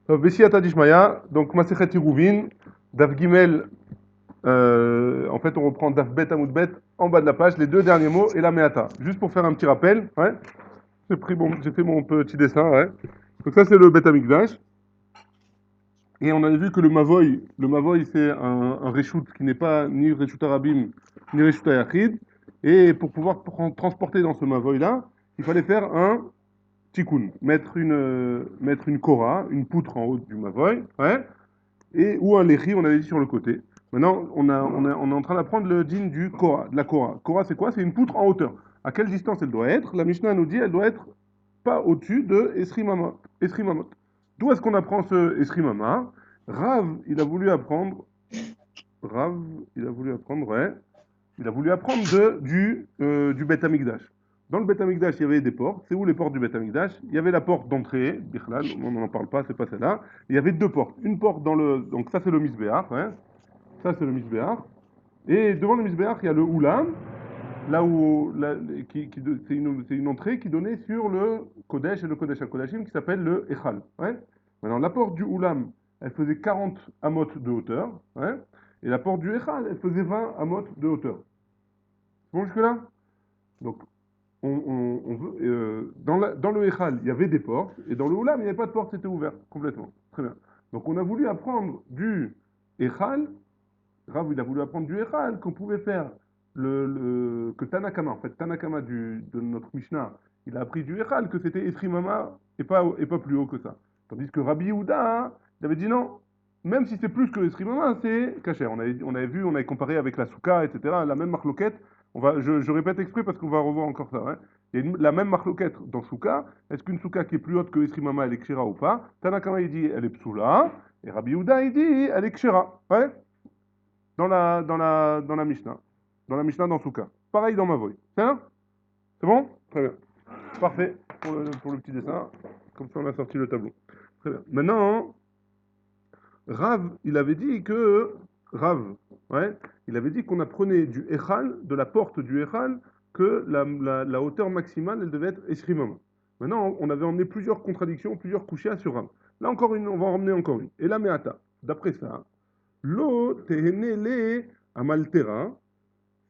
Bessiata Dishmaya, donc Masechet Yiruvin, Daf Gimel, en fait on reprend Daf Bet Amoud Bet en bas de la page, les deux derniers mots et la Meata. Juste pour faire un petit rappel, ouais, j'ai fait mon petit dessin, ouais. Donc ça c'est le Bet Amikdash, et on avait vu que le Mavoy c'est un reshoot qui n'est pas ni reshoot Arabim, ni reshoot Ayachid, et pour pouvoir transporter dans ce Mavoy là, il fallait faire un tikkun, mettre une kora, une poutre en haut du Mavoy, ouais, et ou un lechi, on avait dit sur le côté. Maintenant, on est en train d'apprendre le din du kora, de la kora. Kora, c'est quoi? C'est une poutre en hauteur. À quelle distance elle doit être? La Mishnah nous dit elle doit être pas au-dessus de Esrimamot. Esrimamot. D'où est-ce qu'on apprend ce Esrimama? Rav, il a voulu apprendre. Rav, il a voulu apprendre, ouais. Il a voulu apprendre du Beth Amikdash. Dans le Beth Amikdash, il y avait des portes. C'est où les portes du Beth Amikdash? Il y avait la porte d'entrée, Bichlal, on n'en parle pas, c'est pas celle-là. Il y avait deux portes. Une porte dans le. Donc ça, c'est le Misbéach, ouais. Ça, c'est le Misbéach. Et devant le Misbéach, il y a le Oulam, là où. C'est une entrée qui donnait sur le Kodesh et le Kodesh HaKodashim qui s'appelle le Echal. Ouais. Maintenant, la porte du Oulam, elle faisait 40 amot de hauteur. Ouais. Et la porte du Echal, elle faisait 20 amot de hauteur. C'est bon jusque-là? Donc, on veut, dans le Echal, il y avait des portes, et dans le Oulam, il n'y avait pas de porte, c'était ouvert complètement. Très bien. Donc, on a voulu apprendre du Echal, Rav, il a voulu apprendre du Echal, qu'on pouvait faire que Tanakama, en fait, Tanakama de notre Mishnah, il a appris du Echal, que c'était Esrimama et pas plus haut que ça. Tandis que Rabbi Yehuda, il avait dit non, même si c'est plus que Esrimama, c'est Kacher. On avait vu, on avait comparé avec la Souka, etc., la même marloquette. Je répète exprès parce qu'on va revoir encore ça. Hein. Il y a la même marloquette dans Souka. Est-ce qu'une Souka qui est plus haute que Esrimama, elle est Kshira ou pas? Tanakama, il dit elle est Psoula, et Rabbi Yehuda, il dit elle est Kshira. Ouais, dans la Mishnah. Dans la Mishnah dans Souka. Pareil dans Mavoy. C'est bon? Très bien. Parfait pour le petit dessin. Comme ça, on a sorti le tableau. Très bien. Maintenant, Rav, il avait dit que. Rav, ouais, il avait dit qu'on apprenait du Echal, de la porte du Echal, que la hauteur maximale, elle devait être Esrimama. Maintenant, on avait emmené plusieurs contradictions, plusieurs couchés sur Rav. Là, encore une, on va en emmener encore une. Et la Meata. D'après ça, Lo tehenele amaltera.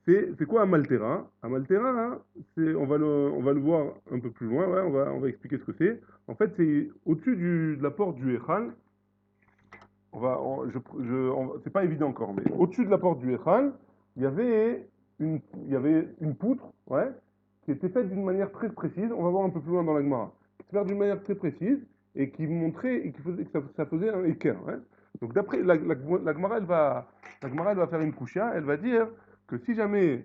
C'est quoi amaltera? Amaltera, hein, on va le voir un peu plus loin, ouais, on va expliquer ce que c'est. En fait, c'est au-dessus de la porte du Echal. C'est pas évident encore, mais au-dessus de la porte du Echal, il y avait une poutre, ouais, qui était faite d'une manière très précise. On va voir un peu plus loin dans la Gemara. Qui était faite d'une manière très précise et qui montrait et qui faisait que ça faisait un équerre. Ouais. Donc d'après la Gemara, elle va faire une couchia, elle va dire que si jamais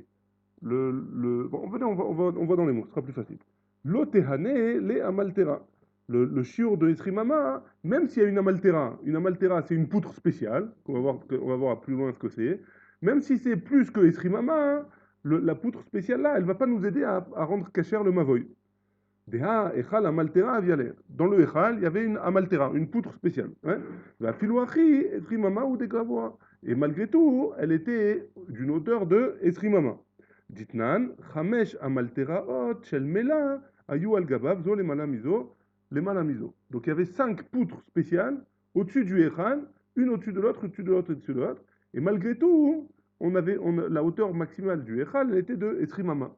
bon, venez, on va dans les mots, ce sera plus facile. L'otehane les amaltera. Le shiur de Esrimama, même s'il y a une amaltera c'est une poutre spéciale, on va voir plus loin ce que c'est, même si c'est plus que Esrimama, la poutre spéciale là, elle va pas nous aider à rendre cachère le mavoy. Deha echal amaltera avialer. Dans le echal, il y avait une amaltera, une poutre spéciale. Hein. La filouachi, Esrimama ou Degravoa. Et malgré tout, elle était d'une hauteur de Esrimama. Ditnan, Chamesh amalteraot shel mela ayu al gabav zo le malamizo. Donc il y avait 5 poutres spéciales au-dessus du Echal, une au-dessus de l'autre, au-dessus de l'autre, au-dessus de l'autre. Et malgré tout, la hauteur maximale du Echal, elle était de Esrimama.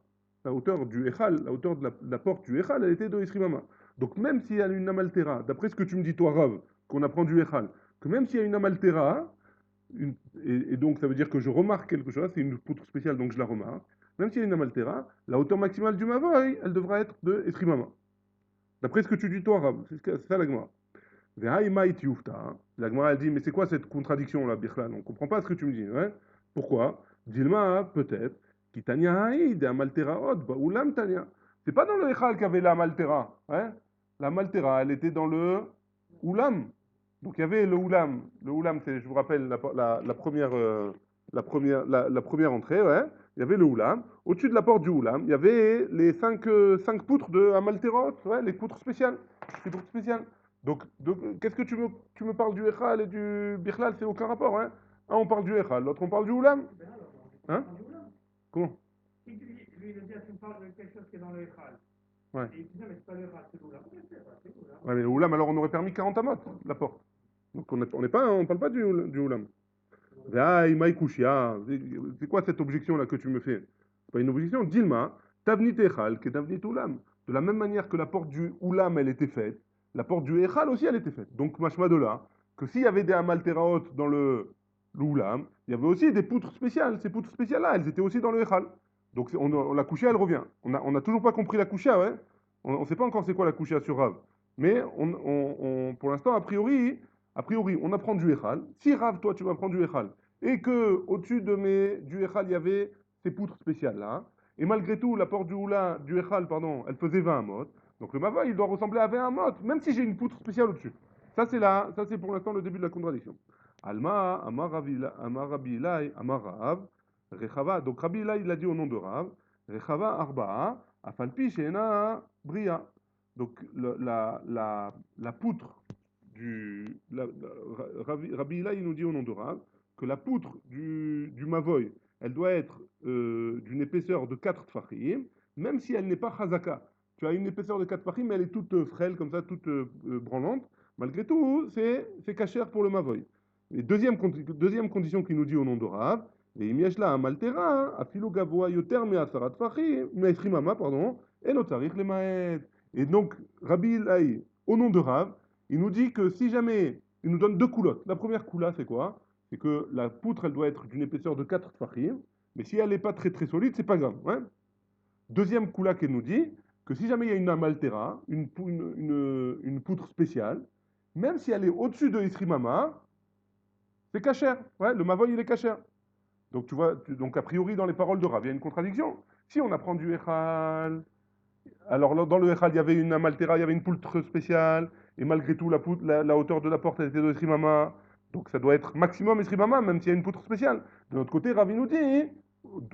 La hauteur du Echal, la hauteur de la porte du Echal, elle était de Esrimama. Donc même s'il y a une amaltera, d'après ce que tu me dis toi, Rav, qu'on apprend du Echal, que même s'il y a une amaltera, et donc ça veut dire que je remarque quelque chose, c'est une poutre spéciale, donc je la remarque. Même s'il y a une amaltera, la hauteur maximale du Mavoy, elle devra être de Esrimama. D'après ce que tu dis toi, Rab, c'est ça la Gemara. La Gemara elle dit, mais c'est quoi cette contradiction là, Bichlan? On ne comprend pas ce que tu me dis. Hein. Pourquoi? Dilma, peut-être, Kitania Haïd, Amaltera Od, Oulam Tania. C'est pas dans le Echal qu'il y avait la Maltera. Hein. La Maltera, elle était dans le Oulam. Donc il y avait le Oulam. Le Oulam, c'est, je vous rappelle, la première entrée, ouais. Il y avait le Oulam. Au-dessus de la porte du Oulam, il y avait les cinq poutres de Amalterot, ouais, les poutres spéciales. Les poutres spéciales. Donc qu'est-ce que tu me parles du Echal et du Bichlal, c'est aucun rapport, hein. Un, on parle du Echal, l'autre, on parle du Oulam. Hein? Comment? Si tu lui veux dire, tu me parles de quelque chose qui est dans le Echal. Ouais. Et puis, non, mais c'est pas le rat, c'est l'oulam. C'est l'oulam. Ouais, mais l'oulam, alors on aurait permis 40 amot, la porte. Donc on parle pas du oulam. Ah, Imaï Kushia, c'est quoi cette objection-là que tu me fais? C'est pas une objection. Dilma, Tavnit Echal, que Tavnit Oulam. De la même manière que la porte du Oulam, elle était faite, la porte du Echal aussi, elle était faite. Donc, machma de là, que s'il y avait des Amalteraot dans l'Oulam, il y avait aussi des poutres spéciales. Ces poutres spéciales-là, elles étaient aussi dans le Echal. Donc, la Kushia, elle revient. On a toujours pas compris la Kushia, ouais. On ne sait pas encore c'est quoi la Kushia sur Rav. Mais pour l'instant, a priori, on apprend du Echal. Si Rav, toi, tu vas prendre du Echal, et que au-dessus du Echal, il y avait ces poutres spéciales là, et malgré tout, la porte du Echal, pardon, elle faisait 20 mot. Donc le Mava, il doit ressembler à 20 mot, même si j'ai une poutre spéciale au-dessus. Ça c'est pour l'instant le début de la contradiction. Alma, Amar Rabbi Ilai, Amar Rav, Rechava. Donc Rabbi Ilai, il a dit au nom de Rav, Rechava Arba'a, Afalpi Shena Bria. Donc la poutre Rabbi Hila, il nous dit au nom de Rav que la poutre du Mavoy, elle doit être d'une épaisseur de 4 tfachim, même si elle n'est pas chazaka. Tu as une épaisseur de 4 tfachim, mais elle est toute frêle, comme ça, toute branlante. Malgré tout, c'est cachère pour le Mavoy. Et deuxième condition qu'il nous dit au nom de Rav, et אם là un maltera, אפילו גבוה יותר מ10 טפחים, מ20 אמה, pardon, אינו צריך למעט. Et donc, Rabbi Ilaï, au nom de Rav, il nous dit que si jamais, il nous donne deux coulottes. La première coula, c'est quoi? C'est que la poutre, elle doit être d'une épaisseur de 4 tfachim, mais si elle n'est pas très très solide, c'est pas grave. Hein. Deuxième coula qu'elle nous dit que si jamais il y a une amaltera, une poutre spéciale, même si elle est au-dessus de Isrimama, c'est cachère. Ouais, le mavoy, il est cachère. Donc tu vois, donc a priori dans les paroles de Rav, il y a une contradiction. Si on apprend du Echal, alors dans le Echal, il y avait une amaltera, il y avait une poutre spéciale, et malgré tout, la hauteur de la porte, elle était de Esrimama. Donc ça doit être maximum Esrimama, même s'il y a une poutre spéciale. De l'autre côté, Ravi nous dit,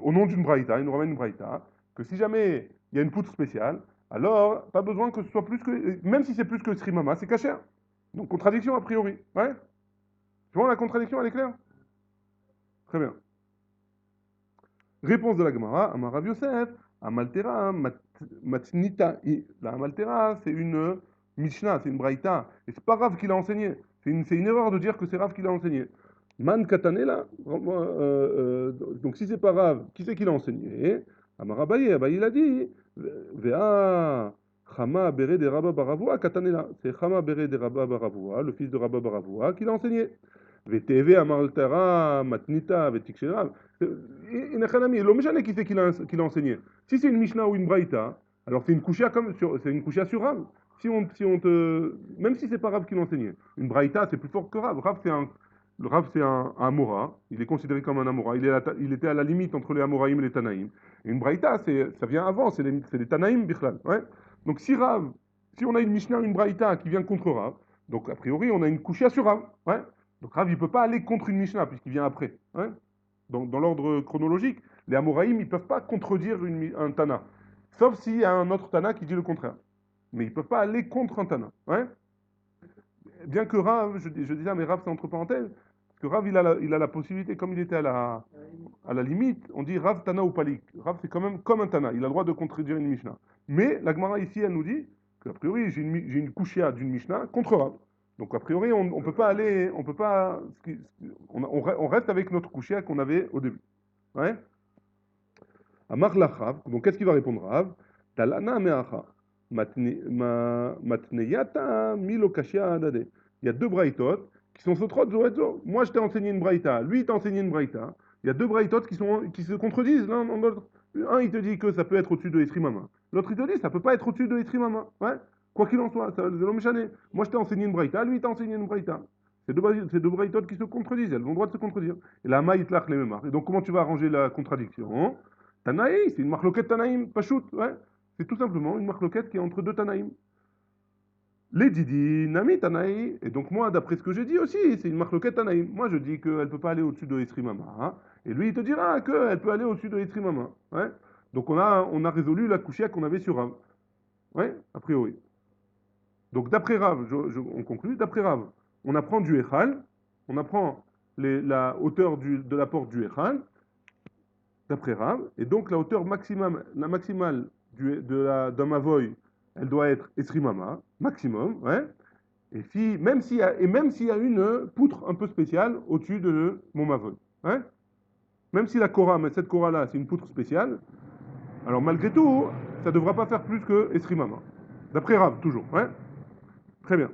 au nom d'une braïta, il nous ramène une braïta, que si jamais il y a une poutre spéciale, alors pas besoin que ce soit plus que, même si c'est plus que Esrimama, c'est caché. Donc contradiction a priori. Ouais. Tu vois la contradiction, elle est claire? Très bien. Réponse de la Gemara, Amarav Yosef, Amaltera, Matnita. La Amaltera, c'est une Mishnah, c'est une Braïta. Et c'est pas Rav qui l'a enseigné. C'est une erreur de dire que c'est Rav qui l'a enseigné. Man Katanela, donc si c'est pas Rav, qui c'est qui l'a enseigné? Amarabaye, Abaye il a dit, Vea Chama Bere de Rabba Baravua Katanela. C'est Chama Bere de Rabba Baravua, le fils de Rabba Baravua, qui l'a enseigné. VTV Amaltera, Matnita, Vetikshera. Inachanami, l'homme jamais qui c'est qui l'a enseigné. Si c'est une Mishnah ou une Braïta, alors c'est une Kushia c'est une Kushia sur Rav. Si on même si c'est pas Rav qui l'a enseigné, une Braïta c'est plus fort que Rav. Le Rav c'est un Amora, il est considéré comme un Amora. Il était à la limite entre les Amoraïm et les Tanaïm. Et une Braïta ça vient avant, c'est les Tanaïm Bichlal. Ouais. Donc si on a une Mishnah, une Braïta qui vient contre Rav, donc a priori on a une Kushia sur Rav. Ouais. Donc Rav il peut pas aller contre une Mishnah puisqu'il vient après. Ouais. Dans l'ordre chronologique, les Amoraïm, ils ne peuvent pas contredire un Tana. Sauf s'il y a un autre Tana qui dit le contraire. Mais ils ne peuvent pas aller contre un Tana. Ouais. Bien que Rav, je disais, mais Rav, c'est entre parenthèses, parce que Rav, il a la possibilité, comme il était à la limite, on dit Rav Tana ou Palik. Rav, c'est quand même comme un Tana. Il a le droit de contredire une Mishnah. Mais la Gemara ici, elle nous dit qu'a priori, j'ai une Kushia d'une Mishnah contre Rav. Donc a priori, on ne peut pas aller, on peut pas, on reste avec notre Kushia qu'on avait au début. Ouais. Amar Lachav, donc qu'est-ce qu'il va répondre Rav? Talana meacha, matneyata milo kashia adade. Il y a deux braïtot qui sont sotrot zorezo. Moi je t'ai enseigné une braïta, lui il t'a enseigné une braïta. Il y a deux braïtot qui se contredisent l'un dans l'autre. Un il te dit que ça peut être au-dessus de Esrimama. L'autre il te dit ça peut pas être au-dessus de Esrimama. Ouais. Quoi qu'il en soit, c'est l'homme chané. Moi je t'ai enseigné une braïta, lui il t'a enseigné une braïta. C'est deux braïtot qui se contredisent, elles ont le droit de se contredire. Et la maïtlach les mêmes. Et donc comment tu vas arranger la contradiction? Tanaï, c'est une marloquette Tanaïm, Pachout, ouais. C'est tout simplement une marloquette qui est entre deux Tanaïm. Les Didi, Nami Tanaï, et donc moi, d'après ce que j'ai dit aussi, c'est une marloquette Tanaïm. Moi, je dis qu'elle ne peut pas aller au-dessus de Esrimama, hein, et lui, il te dira qu'elle peut aller au-dessus de Esrimama, ouais. Donc on a résolu la couchia qu'on avait sur Rav, ouais, a priori. Donc d'après Rav, on conclut, d'après Rav, on apprend du Echal, on apprend la hauteur de la porte du Echal, d'après Rav, et donc la hauteur maximale d'un Mavoy elle doit être esrimama, maximum, ouais. Et si, même s'il y a une poutre un peu spéciale au-dessus de mon mavol, ouais. Même si la Korah, mais cette Korah-là, c'est une poutre spéciale, alors malgré tout, ça ne devra pas faire plus que esrimama. D'après Rav, toujours, ouais. Très bien.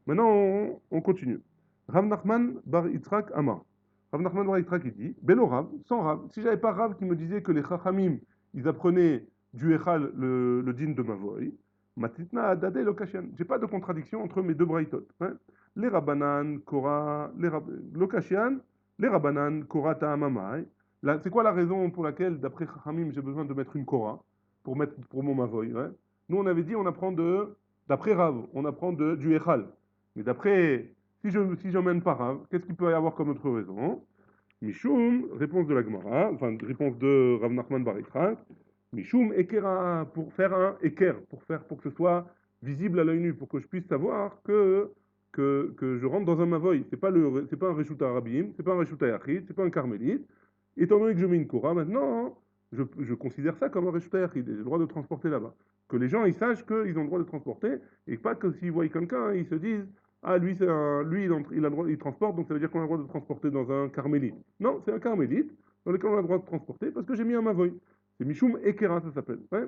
Maintenant, on continue. Rav Nachman bar Yitzhak Amar. Rav Nachman bar Yitzhak, il dit, Belo Rav, sans Rav, si j'avais pas Rav qui me disait que les Chachamim, ils apprenaient du Echal le din de Mavoy, Matitna Adade Lokashian. J'ai pas de contradiction entre mes deux braïtot. Hein. Les Rabbanan, Korah, Lokashian, les Rabbanan, Korah Ta'amamai. C'est quoi la raison pour laquelle, d'après Chachamim, j'ai besoin de mettre une Korah pour mon Mavoy, hein. Nous, on avait dit, on apprend d'après Rav, on apprend du Echal. Mais d'après, si j'emmène pas Rav, qu'est-ce qu'il peut y avoir comme autre raison? Mishum, réponse de la Gemara, enfin réponse de Rav Nachman bar Yitzhak, Mishum Ekera, pour faire un Eker, pour que ce soit visible à l'œil nu, pour que je puisse savoir que je rentre dans un Mavoy. C'est pas un Reshuta Arabim, c'est pas un Reshuta Yachid, c'est pas un Carmélite. Étant donné que je mets une Korah, maintenant, je considère ça comme un Reshuta Yachid, et j'ai le droit de transporter là-bas. Que les gens ils sachent qu'ils ont le droit de transporter, et pas que s'ils voient quelqu'un, ils se disent ah, lui, il a le droit, il transporte, donc ça veut dire qu'on a le droit de transporter dans un carmélite. Non, c'est un carmélite dans lequel on a le droit de transporter parce que j'ai mis un mavoy. C'est Mishum Ekera, ça s'appelle. Ouais.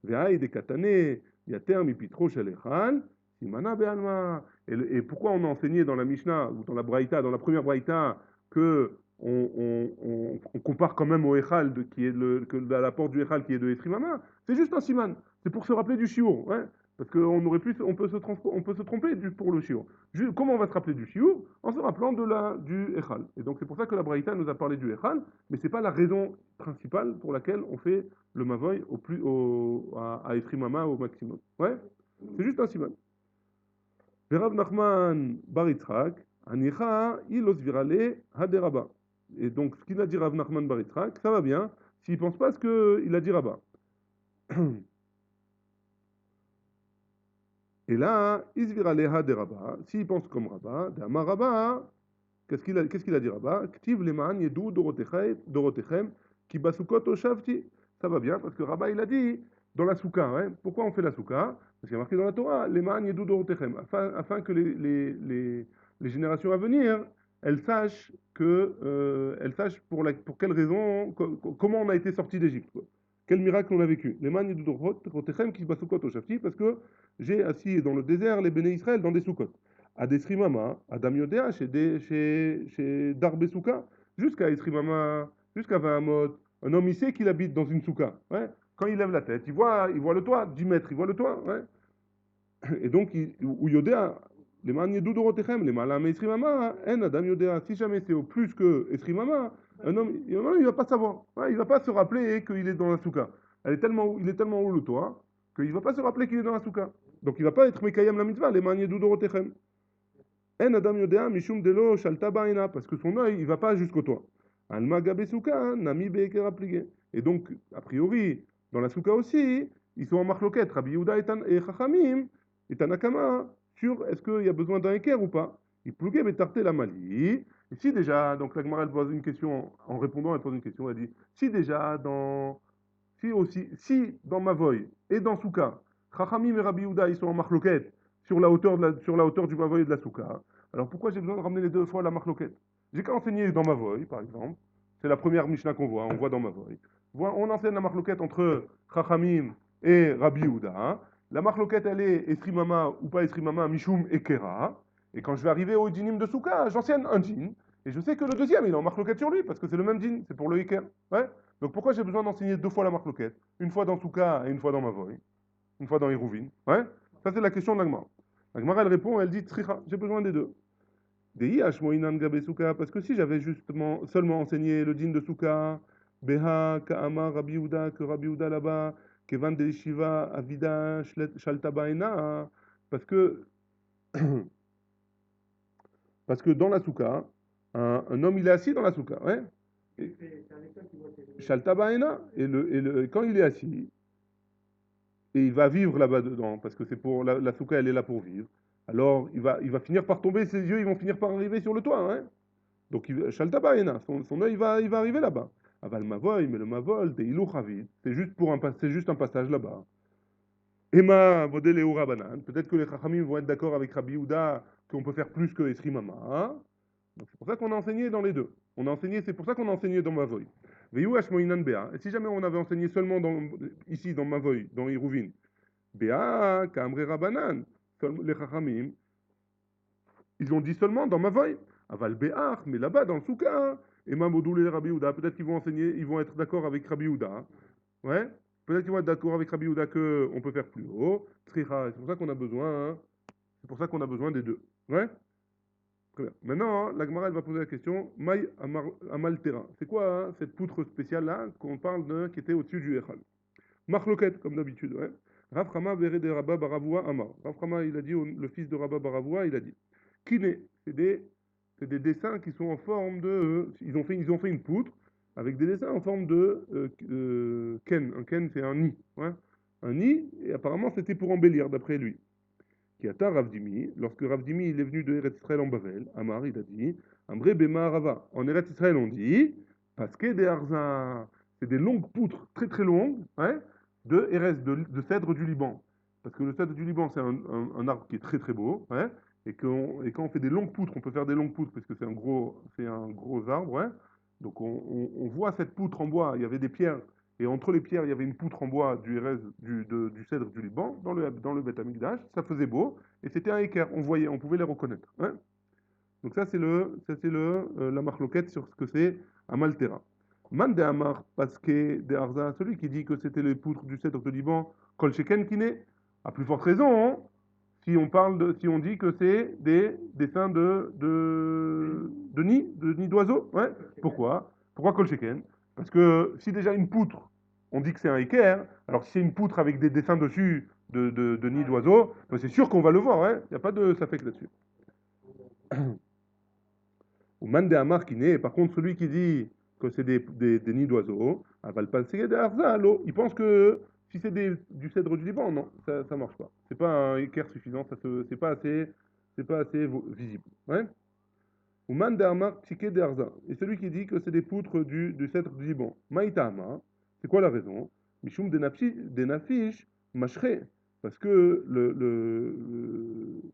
Ve'aï de katane, yater mipitro shalechal, simana be'alma. Et pourquoi on a enseigné dans la Mishnah ou dans la Braïta, dans la première Braïta, que on compare quand même au Echal à la porte du Echal qui est de Esrimama? C'est juste un siman. C'est pour se rappeler du shiur. Ouais. Parce on peut se tromper pour le shiur. Comment on va se rappeler du shiur? En se rappelant du Echal. Et donc c'est pour ça que la Braïta nous a parlé du Echal, mais c'est pas la raison principale pour laquelle on fait le Mavoy à Efrimama au maximum. Ouais? C'est juste un siman. Verav Nachman bar Yitzhak, Anicha ilos virale haderaba. Et donc ce qu'il a dit Rav Nachman bar Yitzhak, ça va bien, s'il pense pas ce qu'il a dit Rabat. Et là, Isviraleha de Rabat, s'il pense comme Rabat, d'Amar Rabat, qu'est-ce qu'il a dit Rabat? Ktiv leman yedou dorotechem, ki basukot oshavti. Ça va bien, parce que Rabat, il a dit, dans la souka, hein, pourquoi on fait la souka? Parce qu'il y a marqué dans la Torah, leman yedou dorotechem, afin que les générations à venir, elles sachent pour quelle raison, comment on a été sorti d'Égypte. Quel miracle on a vécu. Les man yedou dorotechem, ki basukot oshavti, parce que j'ai assis dans le désert les béné Israël dans des soukottes. À des Srimama, à Damiodéa, chez Darbesuka, jusqu'à Esrimama, jusqu'à Vahamot. Un homme, il sait qu'il habite dans une souka. Ouais. Quand il lève la tête, il voit le toit, 10 mètres, il voit le toit. Ouais. Et donc, ou Yodéa, les man yedou dorotechem, les malams Esrimama, en Adam Yodéa. Si jamais c'est au plus que Esrimama, un homme, il va pas savoir. Ouais, il va pas se rappeler qu'il est dans la souka. Il est tellement haut le toit qu'il va pas se rappeler qu'il est dans la souka. Donc il va pas être Mekayam la mitzvah, les man yedou dorotechem. En Adam Yodea Mishum Delo Shalta Baina, parce que son œil, il va pas jusqu'au toit. Alma Gabesuka, Nami Beker appliqué. Et donc, a priori, dans la souka aussi, ils sont en marloquette, Rabbi Yehuda et Chachamim, et Tanakama, sur est-ce qu'il y a besoin d'un équerre ou pas. Il plouguait Betarte la Mali. Et si déjà, donc la Gemara, elle pose une question, en répondant, elle pose une question, elle dit, si déjà, si dans Mavoy et dans Souka, Chachamim et Rabbi Yehuda, ils sont en marloquette, sur la hauteur du Mavoy et de la Souka, alors pourquoi j'ai besoin de ramener les deux fois la marloquette? J'ai qu'à enseigner dans Mavoy, par exemple. C'est la première Mishnah on voit dans Mavoy. On enseigne la marloquette entre Chachamim et Rabbi Yehuda. Hein. La marloquette, elle est Esrimama ou pas Esrimama, Mishum Ekera. Et quand je vais arriver au dinim de Souka, j'enseigne un din. Et je sais que le deuxième, il est en marloquette sur lui, parce que c'est le même din, c'est pour le Eker. Ouais. Donc pourquoi j'ai besoin d'enseigner deux fois la marloquette? Une fois dans Souka et une fois dans Mavoy. Une fois dans Hérouvine. Ouais. Ça, c'est la question de l'Agmara. L'Agmara, elle répond, elle dit Tzricha, j'ai besoin des deux. Parce que si j'avais justement seulement enseigné le din de Souka, Beha, Kaama, Rabbi Yehuda, que Rabbi Yehuda là-bas, Kevan de Shiva, Avida, Shalta Baena, parce que, parce que dans la Souka, un homme il est assis dans la Souka, ouais, C'est un école qui voit Shalta Baena, quand il est assis, et il va vivre là-bas dedans, parce que c'est pour la souka, elle est là pour vivre. Alors il va finir par tomber, ses yeux, ils vont finir par arriver sur le toit, hein. Donc Shaltabaena, son œil il va arriver là-bas. Aval Mavoy, mais le Mavol, des Ilou Chavid, c'est juste un passage là-bas. Emma Vodel et Urabanan. Peut-être que les Chachamim vont être d'accord avec Rabbi Yehuda qu'on peut faire plus que Esrimama. Donc c'est pour ça qu'on a enseigné dans les deux. On a enseigné, c'est pour ça qu'on a enseigné dans Mavoy. Veyu Hashmoinan Bea. Et si jamais on avait enseigné seulement ici dans Mavoy, dans Iruvin, Bea, Kamre Rabanan, les Chachamim, ils ont dit seulement dans Mavoy. Aval Be'ach, mais là-bas dans le Souka, Emma Modoul et Rabbi Yehuda, peut-être qu'ils vont enseigner, ils vont être d'accord avec Rabbi Yehuda. Ouais. Peut-être qu'ils vont être d'accord avec Rabbi Yehuda qu'on peut faire plus haut. Tricha, c'est pour ça qu'on a besoin, hein. C'est pour ça qu'on a besoin des deux. Ouais. Très bien. Maintenant, hein, la Gemara, elle va poser la question, Maï Amaltera. C'est quoi hein, cette poutre spéciale-là qu'on parle de, qui était au-dessus du Echal? Marloquette, comme d'habitude. Ouais. Rav Chama Vere de Rabba Baravua Amar. Rav Chama, il a dit, le fils de Rabba Baravua, il a dit, Kine, c'est des dessins qui sont en forme de... Ils ont fait une poutre avec des dessins en forme de ken. Un ken, c'est un nid. Ouais. Un nid, et apparemment, c'était pour embellir, d'après lui. Qui atteint Ravdimi, lorsque Ravdimi il est venu de Eretz Israël en Bavel, Amar il a dit, Amré Bema Arava. En Eretz Israël on dit, parce que des Arzin, c'est des longues poutres très très longues, hein, de Eretz, de cèdre du Liban. Parce que le cèdre du Liban c'est un arbre qui est très très beau, hein, et quand on fait des longues poutres, on peut faire des longues poutres parce que c'est un gros arbre, ouais. Donc on voit cette poutre en bois, il y avait des pierres et entre les pierres, il y avait une poutre en bois du hérès, du cèdre du Liban, dans le Beth Amikdash. Ça faisait beau, et c'était un équerre. On voyait, on pouvait les reconnaître. Hein. Donc la marloquette sur ce que c'est Amaltera. Man de Amar, parce que de Arza, celui qui dit que c'était les poutres du cèdre du Liban, Kol Sheken Kine, à plus forte raison, hein, si on dit que c'est des dessins de nids d'oiseaux. Ouais. Pourquoi? Pourquoi Kol Sheken? Parce que si déjà une poutre, on dit que c'est un équerre, alors si c'est une poutre avec des dessins dessus de nids d'oiseaux, ben c'est sûr qu'on va le voir, hein. Il n'y a pas de safek là-dessus. Ou Mande Amar qui naît, par contre, celui qui dit que c'est des nids d'oiseaux, aval passer des arza, il pense que si c'est du cèdre du Liban, non, ça ne marche pas. C'est pas un équerre suffisant, c'est pas assez visible. Ouais. Ou Mande Amar psiké des arza. Et celui qui dit que c'est des poutres du cèdre du Liban. Maïta Amar, c'est quoi la raison? Mishum des nafish machre. Parce que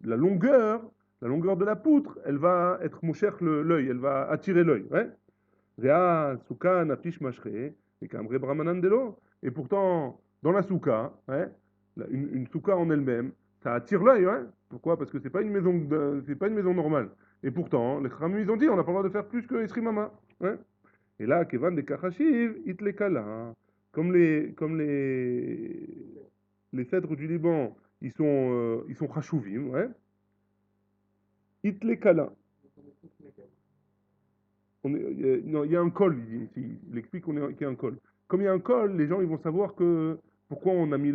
la longueur de la poutre, elle va être moucher l'œil, elle va attirer l'œil. Ouais. Vea souka nafish mashre, et kamre brahmanandelo. Et pourtant, dans la souka, ouais, une souka en elle-même, ça attire l'œil. Ouais. Pourquoi? Parce que c'est pas une maison normale. Et pourtant, les Khamim, ils ont dit, on n'a pas le droit de faire plus que Esrimama. Ouais. Et là, Kevan de Kachashiv, Itlekala. Comme les cèdres du Liban, ils sont chashuvim, ouais. Itlekala. Non, il y a un col, il explique qu'il y a un col. Comme il y a un col, les gens ils vont savoir pourquoi on a mis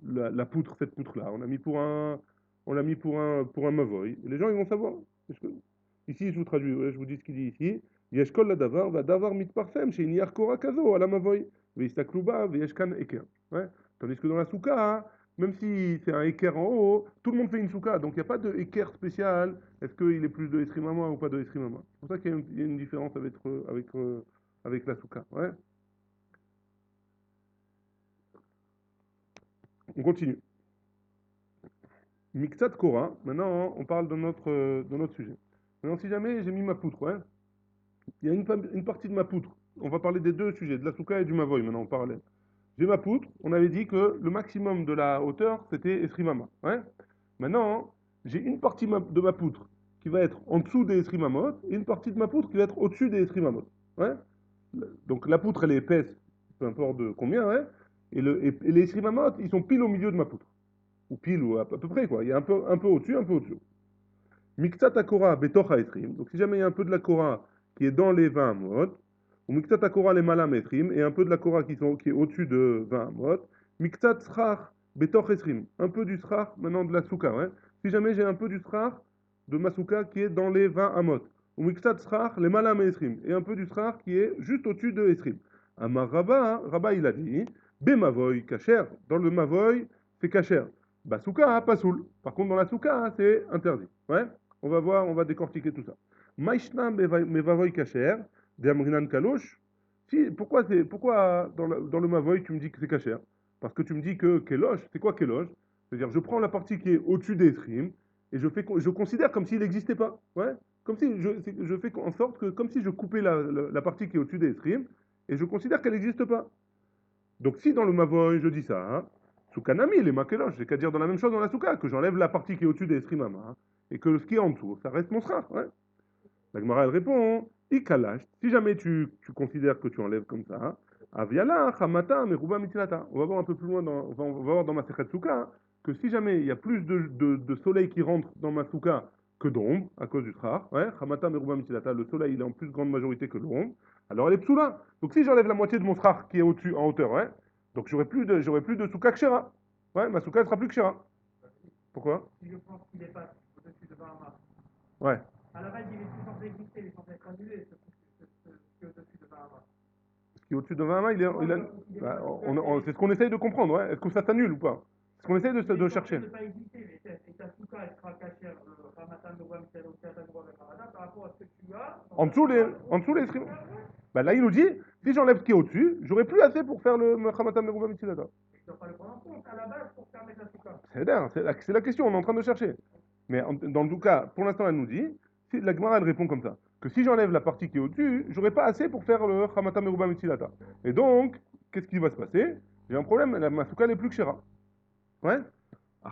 la poutre, cette poutre-là. On l'a mis pour un mavoy. Et les gens ils vont savoir. Ici, je vous traduis, ouais, je vous dis ce qu'il dit ici. Yeshkol la davar, va davar mitparfem, chez une yarkora kazo, à la mavoy. Veistakluba, veyeshkan eker. Ouais. Tandis que dans la souka, hein, même si c'est un équerre en haut, tout le monde fait une souka, donc il n'y a pas de équerre spécial. Est-ce qu'il est plus de esrimama ou pas de esrimama? C'est pour ça qu'il y a une différence avec la souka. Ouais. On continue. Mixat Kora, maintenant on parle de notre sujet. Maintenant, si jamais j'ai mis ma poutre, ouais, il y a une partie de ma poutre. On va parler des deux sujets, de la souka et du mavoy maintenant en parallèle. J'ai ma poutre, on avait dit que le maximum de la hauteur c'était esrimama. Ouais. Maintenant, j'ai une partie de ma poutre qui va être en dessous des esrimamot et une partie de ma poutre qui va être au-dessus des esrimamot. Ouais. Donc la poutre elle est épaisse, peu importe de combien, ouais, et les esrimamot ils sont pile au milieu de ma poutre. Ou pile, ou à peu près, quoi. Il y a un peu au-dessus, un peu au-dessous. Mixat akora betoch haetrim. Donc si jamais il y a un peu de la kora qui est dans les 20 amot, ou mixat akora les malam etrim, et un peu de la kora qui est au-dessus de 20 amot, mixat srach betoch etrim. Un peu du srach maintenant de la souka, ouais. Si jamais j'ai un peu du srach de ma souka qui est dans les 20 amot, ou mixat srach les malam etrim, et un peu du srach qui est juste au-dessus de etrim. Amar Rabba, Rabba il a dit, Bemavoy kacher, dans le mavoy c'est kacher. Bah souka, pas soul. Par contre dans la souka, c'est interdit. Ouais. On va voir, on va décortiquer tout ça. Maïshna mevavoy kacher, de amrinan kalosh, Pourquoi dans le Mavoy, tu me dis que c'est cachère? Parce que tu me dis que Kéloche, c'est quoi Kéloche? C'est-à-dire, je prends la partie qui est au-dessus des streams et je considère comme s'il n'existait pas. Ouais? Comme si je fais en sorte que, comme si je coupais la partie qui est au-dessus des streams et je considère qu'elle n'existe pas. Donc, si dans le Mavoy, je dis ça, hein, Soukanami, les Makéloche, j'ai qu'à dire dans la même chose dans la Souka, que j'enlève la partie qui est au-dessus des streamama, hein, et que ce qui est en dessous, ça reste mon sera. Ouais? La Gemara, elle répond, Ikalash, si jamais tu considères que tu enlèves comme ça, hein, Aviala, Hamata, Meruba, Mitilata. On va voir un peu plus loin, on va voir dans ma Souka, hein, que si jamais il y a plus de soleil qui rentre dans ma Souka que d'ombre, à cause du Trar, ouais, Hamata, Meruba, Mitilata, le soleil il est en plus grande majorité que l'ombre, alors elle est psoula. Donc si j'enlève la moitié de mon Trar qui est au-dessus, en hauteur, ouais, donc j'aurai plus de Souka que Shera. Ouais, ma Souka ne sera plus que Shera. Pourquoi? Si je pense qu'il est pas au-dessus de Bahama, Ouais. à la base, il est tout censé exister, il est censé être annulé, ce qui est au-dessus de Bahama. Ce qui est au-dessus de 20 mains, bah, c'est ce qu'on essaye de comprendre. Ouais. Est-ce que ça s'annule ou pas? C'est ce qu'on essaye de chercher. Ne pas exister, mais et ta souka, elle sera cachée, Ramatan, Noua, Michel, Okiata, Noua, Ramatan, par rapport à ce que tu as. En dessous les streams. Bah, là, il nous dit, si j'enlève ce qui est au-dessus, j'aurai plus assez pour faire le Khamata Meruba Mitzilata. Je ne dois pas le prendre en compte à la base pour permettre la souka. C'est la question, on est en train de chercher. Mais dans tout cas, pour l'instant, elle nous dit, la Gemara, elle répond comme ça, que si j'enlève la partie qui est au-dessus, j'aurai pas assez pour faire le Khamata Meruba Mitzilata. Et donc, qu'est-ce qui va se passer? J'ai un problème, la Masuka n'est plus que Shera. Ouais?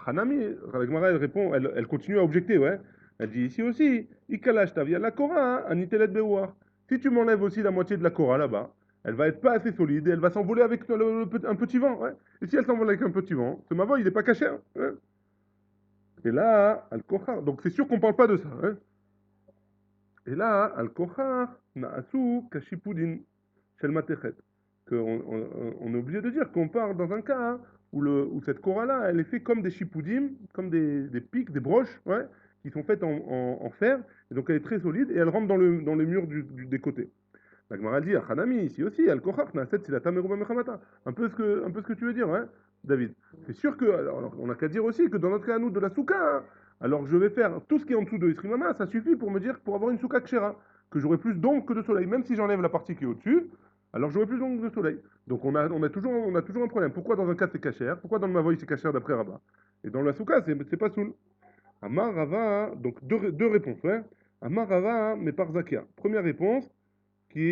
Hanami, la Gemara, elle répond, elle continue à objecter, ouais. Elle dit ici aussi, Ikalash tavia la Korah, anitelet bewar. Si tu m'enlèves aussi la moitié de la Korah là-bas, elle va être pas assez solide et elle va s'envoler avec un petit vent, ouais. Et si elle s'envole avec un petit vent, ce mavo, il n'est pas caché, hein, ouais. Et là, al-Kohar, donc c'est sûr qu'on parle pas de ça, hein. Et là, al-Kohar, na'asu kashipudin, shel matechet. On est obligé de dire qu'on parle dans un cas hein, où cette Korah-là, elle est faite comme des chipudim, comme des pics, des broches, ouais, qui sont faites en fer, et donc elle est très solide, et elle rentre dans les murs des côtés. La Gemara dit, Hanami, ici aussi, Al-Kochach, Naaset, Silata, Meruba, Mechamata. Un peu ce que tu veux dire, hein, David. C'est sûr que, alors, on n'a qu'à dire aussi que dans notre cas, nous, de la souka, hein, alors je vais faire tout ce qui est en dessous de Isrimama, ça suffit pour me dire, pour avoir une souka kshera, que j'aurai plus d'ombre que de soleil. Même si j'enlève la partie qui est au-dessus, alors j'aurai plus d'ombre que de soleil. Donc on a toujours un problème. Pourquoi dans un cas c'est cachère? Pourquoi dans le Mavoy c'est cachère d'après Rabat? Et dans la souka, c'est pas soul. Amar Rava, donc deux réponses, ouais. Amar Rava, mais par Zakia. Première réponse, qui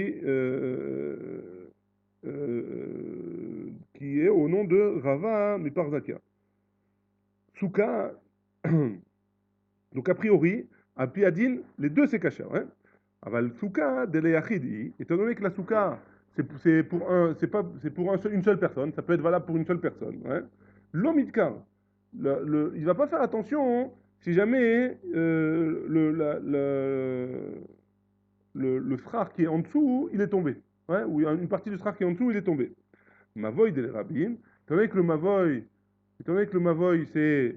est au nom de Rava Miparzakia. Souka, donc a priori, à Piadine, les deux c'est caché. Hein. Aval Souka de étant donné que la Souka, c'est pour une seule personne, ça peut être valable pour une seule personne. Hein. L'Omidkar, il va pas faire attention hein, si jamais le srar qui est en dessous, il est tombé. Ouais, ou une partie du srar qui est en dessous, il est tombé. Mavoy des rabbin, étant donné que le Mavoy, c'est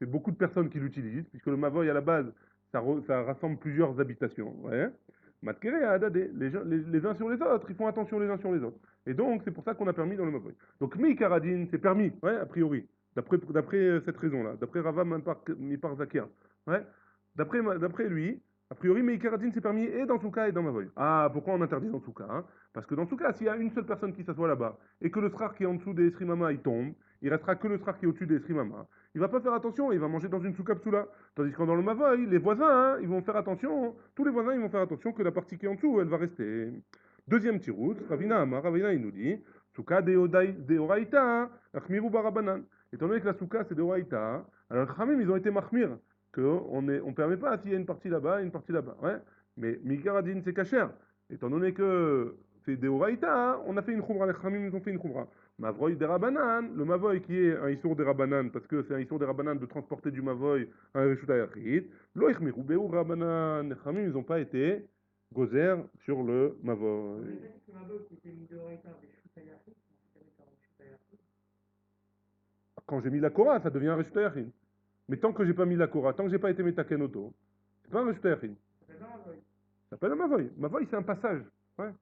beaucoup de personnes qui l'utilisent, puisque le Mavoy, à la base, ça rassemble plusieurs habitations. Ouais. Matkere à Adadé, les uns sur les autres, ils font attention les uns sur les autres. Et donc, c'est pour ça qu'on a permis dans le Mavoy. Donc, Meikaradin, c'est permis, ouais, a priori, d'après cette raison-là, d'après Rava Mipar Zakia. Ouais. D'après lui, a priori, Meikaradin, c'est permis et dans Souka et dans Mavoy. Ah, pourquoi on interdit dans Souka hein? Parce que dans Souka, s'il y a une seule personne qui s'assoit là-bas, et que le srar qui est en dessous des Srimama, il tombe, il restera que le srar qui est au-dessus des Srimama. Il va pas faire attention, il va manger dans une soukapsula. Tandis que dans le Mavoy, les voisins, hein, ils vont faire attention, tous les voisins, ils vont faire attention que la partie qui est en dessous, elle va rester. Deuxième tirout, Ravina Amar, Ravina, il nous dit, Souka de Oraita, Achmiru Barabanan. Étant donné que la souka, c'est de Oraita, alors les Khamim, ils ont été mahmir, on permet pas s'il y a une partie là-bas, une partie là-bas. Ouais. Mais Mikaradin, c'est cachère. Étant donné que c'est des Oraita, hein, on a fait une khumra, les Khamim, ils ont fait une khumra. Mavoy des Rabanan, le Mavoy qui est un Issour des Rabanan, parce que c'est un Issour des Rabanan de transporter du Mavoy à un Rishut Ayachid, Lo Ichmiru Beu Rabanan, les Khamim, ils n'ont pas été gozer sur le On Mavoy. avait dit que Mabo qui était mis de Horaïta avec Choutayachi, on s'est par Choutayachi. Quand j'ai mis la Korah, ça devient un Rishut Ayachid. Mais tant que j'ai pas mis la Korah, tant que j'ai pas été Metaken Oto, c'est pas un Rishut Ayachid. Ça fait dans Mabo. Ça s'appelle un Mavoy. Mavoy, c'est un passage. Ouais.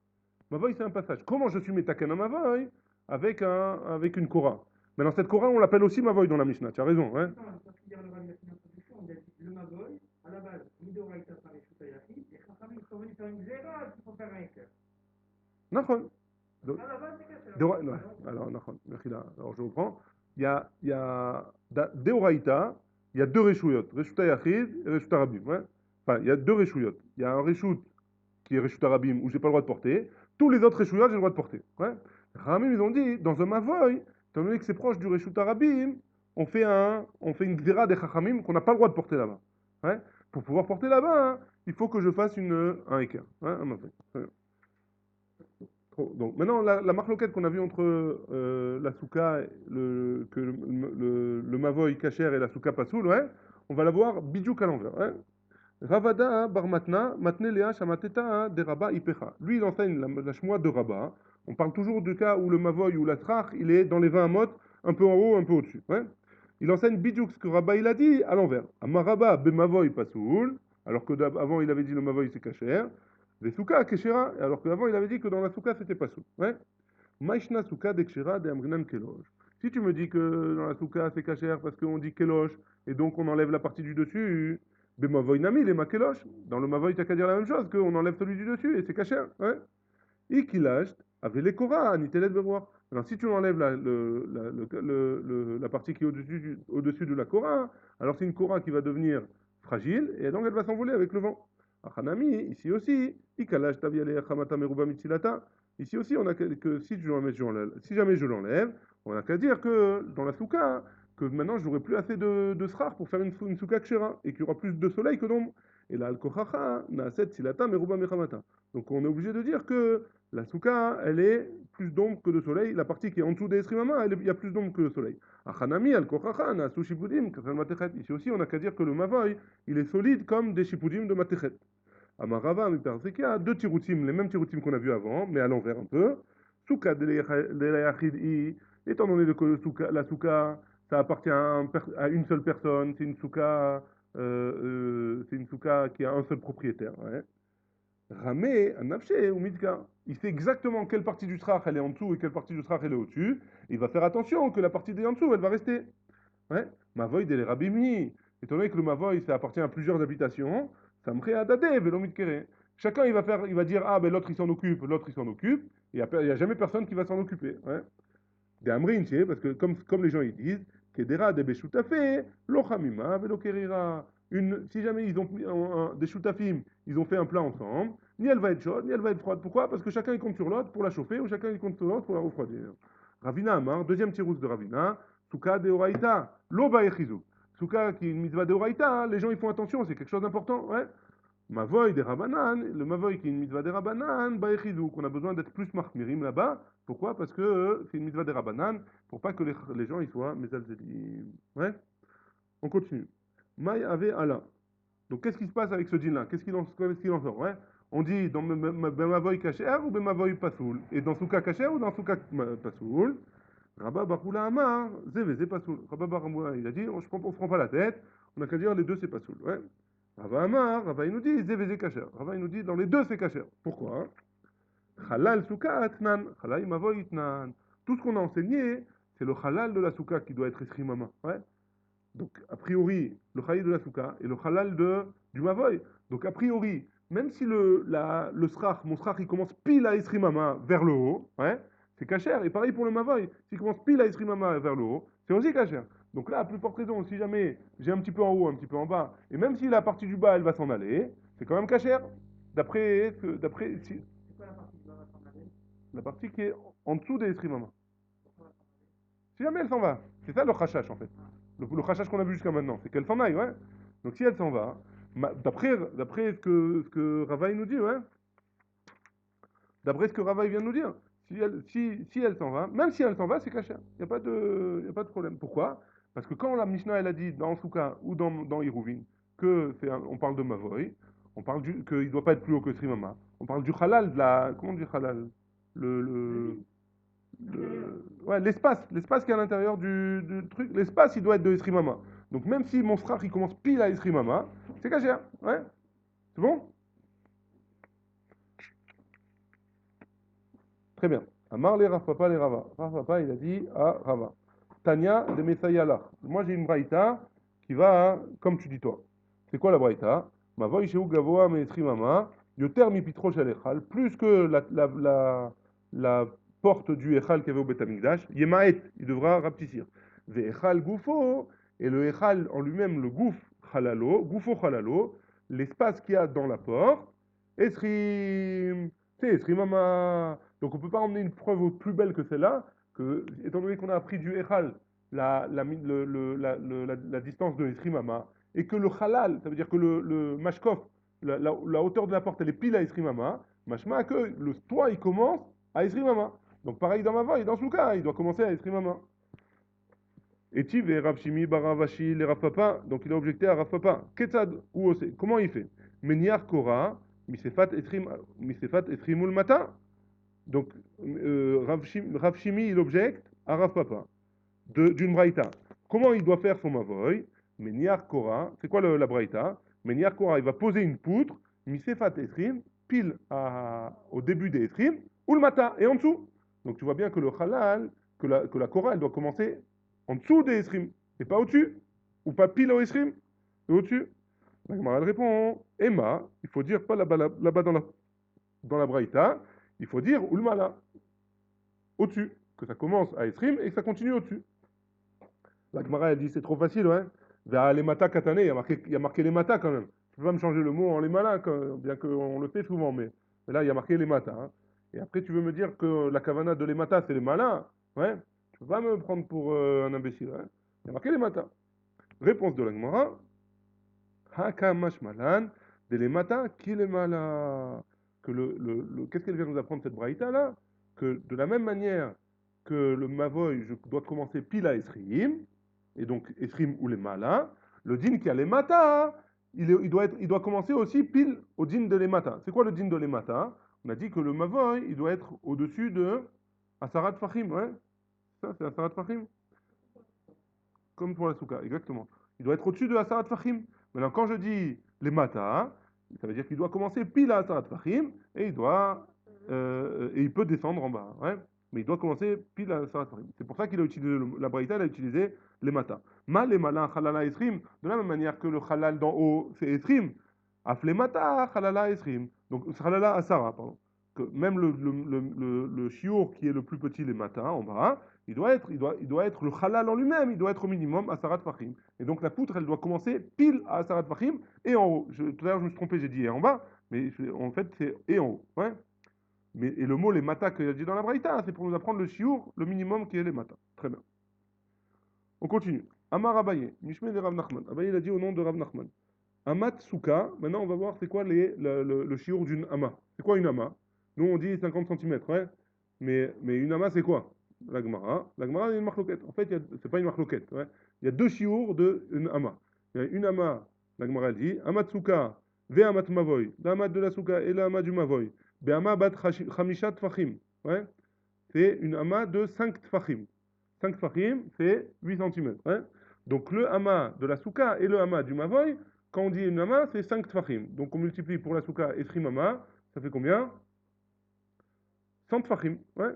Mavoy, c'est un passage. Comment je suis Metaken à Mavoy avec une Korah? Maintenant, cette Korah, on l'appelle aussi Mavoy dans la Mishnah. Tu as raison. Hein. Non, parce qu'il y a le Rabbi Yassin introduction, on a dit le Maboy, à la base, mis de Horaïta par les Choutayachi, et Chachamim sont venus faire une zéra, il faut faire un éclair. Nachon. Donc, Ah, là-bas, c'est caché. ouais, alors, Nachon, Mechila. Alors, je reprends. Il y a Deoraita, il y a deux Reshuyot, Reshuta Yachid et Reshuta Rabim. Ouais. Enfin, il y a deux Reshuyot. Il y a un Reshut qui est Reshuta Rabim où j'ai pas le droit de porter. Tous les autres Reshuyot, j'ai le droit de porter. Ouais. Ramim, ils ont dit, dans un Mavoy, étant donné que c'est proche du Reshuta Rabim, on fait une Gzera des Chachamim qu'on n'a pas le droit de porter là-bas. Ouais. Pour pouvoir porter là-bas, hein, il faut que je fasse un équerre. Ouais, un Mavoy. Ouais. Donc maintenant, la marloquette qu'on a vue entre la souka, le mavoy kacher et la souka pasoul, ouais, on va la voir bidjouk à l'envers. Ouais. Ravada bar matna, matne lea shamateta de Rabba ipecha. Lui, il enseigne la shmoua de Rabba. On parle toujours du cas où le mavoy ou la trach, il est dans les 20 amot, un peu en haut, un peu au-dessus. Ouais. Il enseigne bidjouk ce que Rabba il a dit à l'envers. Amaraba be mavoy pasoul, alors que avant il avait dit le mavoy c'est kacher. Des soukas keshera, alors qu'avant il avait dit que dans la souka c'était pas sous. Ouais. Maishna souka de keshera de amgnan kelosh. Si tu me dis que dans la souka c'est kacher parce qu'on dit kelosh et donc on enlève la partie du dessus, ben mavoy nami les ma kelosh. Dans le mavoy t'as qu'à dire la même chose, qu'on enlève celui du dessus et c'est kacher. Ouais. Ikilash avec les kora anitelet beroir. Alors si tu enlèves la partie qui est au-dessus de la kora, alors c'est une kora qui va devenir fragile et donc elle va s'envoler avec le vent. Achanami, ici aussi, Ikalash taviale achamata meruba mitzilata. Ici aussi, on a que si jamais je l'enlève, on a qu'à dire que dans la souka, que maintenant je n'aurai plus assez de srar pour faire une souka kshera et qu'il y aura plus de soleil que d'ombre. Et là, al-kochacha, naaset silata meruba mechamata. Donc on est obligé de dire que la souka, elle est plus d'ombre que de soleil. La partie qui est en dessous des esrimama, il y a plus d'ombre que de soleil. Achanami, al-kochacha, naasu shibudim, kasal matechet. Ici aussi, on a qu'à dire que le mavoy, il est solide comme des shibudim de matechet. Amarava, parce qu'il y a deux tiroutim, les mêmes tiroutim qu'on a vu avant, mais à l'envers un peu. Souka de la yachid, étant donné que la souka, ça appartient à une seule personne, c'est une souka qui a un seul propriétaire. Ouais. Ramé, un nafché ou midka. Il sait exactement quelle partie du strach elle est en dessous et quelle partie du strach elle est au-dessus. Il va faire attention que la partie des en dessous, elle va rester. Ouais. Mavoy de rabimi. Étant donné que le mavoy, ça appartient à plusieurs habitations, ça me adade, velomit kere. Chacun, il va dire, ah, ben l'autre, il s'en occupe, l'autre, il s'en occupe. Et il n'y a jamais personne qui va s'en occuper. Ouais. Des amrin, parce que comme les gens, ils disent, kedera de beshutafé, lo chamima, velo kerira. Si jamais ils ont des shutafim, ils ont fait un plat ensemble, ni elle va être chaude, ni elle va être froide. Pourquoi? Parce que chacun, il compte sur l'autre pour la chauffer, ou chacun, il compte sur l'autre pour la refroidir. Ravina Amar, deuxième tirous de Ravina, Souka de Oraita, Loba Echizu. Souka qui est une mitzvah de Oraita, les gens ils font attention, c'est quelque chose d'important, ouais. Mavoy des Rabanan, le Mavoy qui est une mitzvah des Rabanan, Ba Echizu, qu'on a besoin d'être plus marmirim là-bas. Pourquoi? Parce que c'est une mitzvah des Rabanan, pour pas que les gens ils soient Mezalzelim. Ouais. On continue. Maï avait Allah. Donc qu'est-ce qui se passe avec ce djinn-là? Qu'est-ce qu'il en sort? Ouais. On dit dans Bemavoy Kacher ou Bemavoy Pasoul. Et dans Souka Kacher ou dans Souka Pasoul. Rabba Baroula Amar, Zévé, Pasoul. Rabba Baroula, il a dit, on ne prend pas la tête, on a qu'à dire les deux c'est Pasoul. Ouais. Rabba Amar, Rabba il nous dit, Zévé, Kacher. Rabba il nous dit, dans les deux c'est Kacher. Pourquoi? Halal Souka Atnan, Halal Mavoy Itnan. Tout ce qu'on a enseigné, c'est le halal de la Souka qui doit être esrimama. Ouais. Donc, a priori, le halal de la souka et le halal du mavoy. Donc, a priori, même si le srach, mon srach, il commence pile à esrimama vers le haut, ouais, c'est kacher. Et pareil pour le mavoy. S'il commence pile à esrimama vers le haut, c'est aussi kacher. Donc là, à plus forte raison, si jamais j'ai un petit peu en haut, un petit peu en bas, et même si la partie du bas, elle va s'en aller, c'est quand même kacher. C'est quoi la partie qui va s'en aller? La partie qui est en dessous des esrimama. Si jamais elle s'en va, c'est ça le khashash en fait. Le khashash qu'on a vu jusqu'à maintenant, c'est qu'elle s'en aille, ouais. Donc si elle s'en va, d'après ce que Ravaï nous dit, ouais, d'après ce que Ravaï vient de nous dire, si elle s'en va, même si elle s'en va, c'est caché. Il n'y a pas de problème. Pourquoi? Parce que quand la Mishnah elle a dit dans Souka ou dans Hiruvin on parle de Mavoy, on parle qu'il ne doit pas être plus haut que Srimama, on parle du halal, comment on dit halal? Le, ouais, l'espace qui est à l'intérieur du truc, l'espace il doit être de Esrimama. Donc même si mon frère il commence pile à Esrimama, c'est caché, ouais, c'est bon? Très bien. Amar les Rav Papa les Rava. Rav Papa il a dit à Rava. Tanya de Messayalach. Moi j'ai une braïta qui va, comme tu dis toi. C'est quoi la braïta? Ma voix chez Gavoa me Esrimama, yoter mi pitro shalechal, plus que la porte du Echal qu'il y avait au Beth Amikdash, Yemaet, il devra rapetissir. Ve Echal Goufo, et le Echal en lui-même, le Gouf Halalo, Goufo Halalo, l'espace qu'il y a dans la porte, Esrim, c'est Esrimama. Donc on ne peut pas emmener une preuve plus belle que celle-là, que, étant donné qu'on a appris du Echal la distance de Esrimama, et que le Halal, ça veut dire que le Mashkof, la hauteur de la porte, elle est pile à Esrimama, Mashma que le toit, il commence à Esrimama. Donc pareil dans Mava et dans Souka, il doit commencer à Esrimama. Et Tiv et Rav Shimi Baravashi les Rav Papa, donc il a objecté à Rav Papa. Ketzad ou Ose, comment il fait Meniar Kora, Misefat Esrimul Mata. Donc Rav Shimi il objecte à Rav Papa d'une braïta. Comment il doit faire son mavoy Meniar Kora, c'est quoi la braïta Meniar Kora, il va poser une poutre, Misefat Esrim, pile au début des Esrim, ou le mata, et en dessous. Donc tu vois bien que le halal, que la Kora, elle doit commencer en dessous des Esrim, et pas au-dessus, ou pas pile au Esrim, et au-dessus. La Gemara répond, Emma, il faut dire pas là-bas dans la braïta, il faut dire ulmala, au-dessus, que ça commence à Esrim et que ça continue au-dessus. La Gemara, elle dit, c'est trop facile, ouais. Vers les matas katane, il y a marqué les matas quand même. Tu peux pas me changer le mot en les malas, bien qu'on le fait souvent, mais là, il y a marqué les matas. Hein. Et après, tu veux me dire que la kavana de les matas, c'est les malins, ouais. Tu peux pas me prendre pour un imbécile, ouais. Il y a marqué les matas. Réponse de la Gemara, Hakamash malan, de les matas, qui les mala. Que qu'est-ce qu'elle vient nous apprendre cette braïta là? Que de la même manière que le mavoy, je dois commencer pile à Esrim, et donc Esrim ou les malas, le din qui a les matas, il doit commencer aussi pile au din de les matas. C'est quoi le din de les matas? On a dit que le mavoy, il doit être au-dessus de Asarat Fahim, ouais? Ça, c'est Asarat Fahim. Comme pour la souka, exactement. Il doit être au-dessus de Asarat Fahim. Maintenant, quand je dis les matas, ça veut dire qu'il doit commencer pile à Asarat Fahim, et et il peut descendre en bas, ouais? Mais il doit commencer pile à Sarat Farim. C'est pour ça qu'il a utilisé la Braïta, il a utilisé les matas. Ma les malins halala esrim, de la même manière que le halal d'en haut c'est esrim, af les matas halala esrim. Donc halala asara, pardon. Que même le chiour qui est le plus petit les matas en bas, il doit être le halal en lui-même, il doit être au minimum à Sarat Fahim. Et donc la poutre, elle doit commencer pile à Sarat Fahim et en haut. Tout à l'heure je me suis trompé, j'ai dit et en bas, mais en fait c'est et en haut. Ouais. Mais, et le mot les matas qu'il a dit dans la Braïta, c'est pour nous apprendre le chiour, le minimum qui est les matas. Très bien. On continue. Amar Abaye, Mishme de Rav Nachman. Abaye il a dit au nom de Rav Nachman. Amat Souka, maintenant on va voir c'est quoi le chiour d'une ama. C'est quoi une ama? Nous on dit 50 cm, ouais. Mais une ama c'est quoi? La Gemara. La Gemara il y a une marloquette. En fait, c'est pas une marloquette, ouais. Il y a deux chiours d'une ama. Il y a une ama, la Gemara elle dit, Amat Souka, ve Amat Mavoy. L'amat de la Souka et l'amat du Mavoy. Be'ama bat chamisha tfachim. Ouais. C'est une ama de 5 tfachim. 5 tfachim, c'est 8 cm. Ouais. Donc le ama de la souka et le ama du mavoy, quand on dit une ama, c'est 5 tfachim. Donc on multiplie pour la souka et ama, ça fait combien? 100 tfachim. Ouais.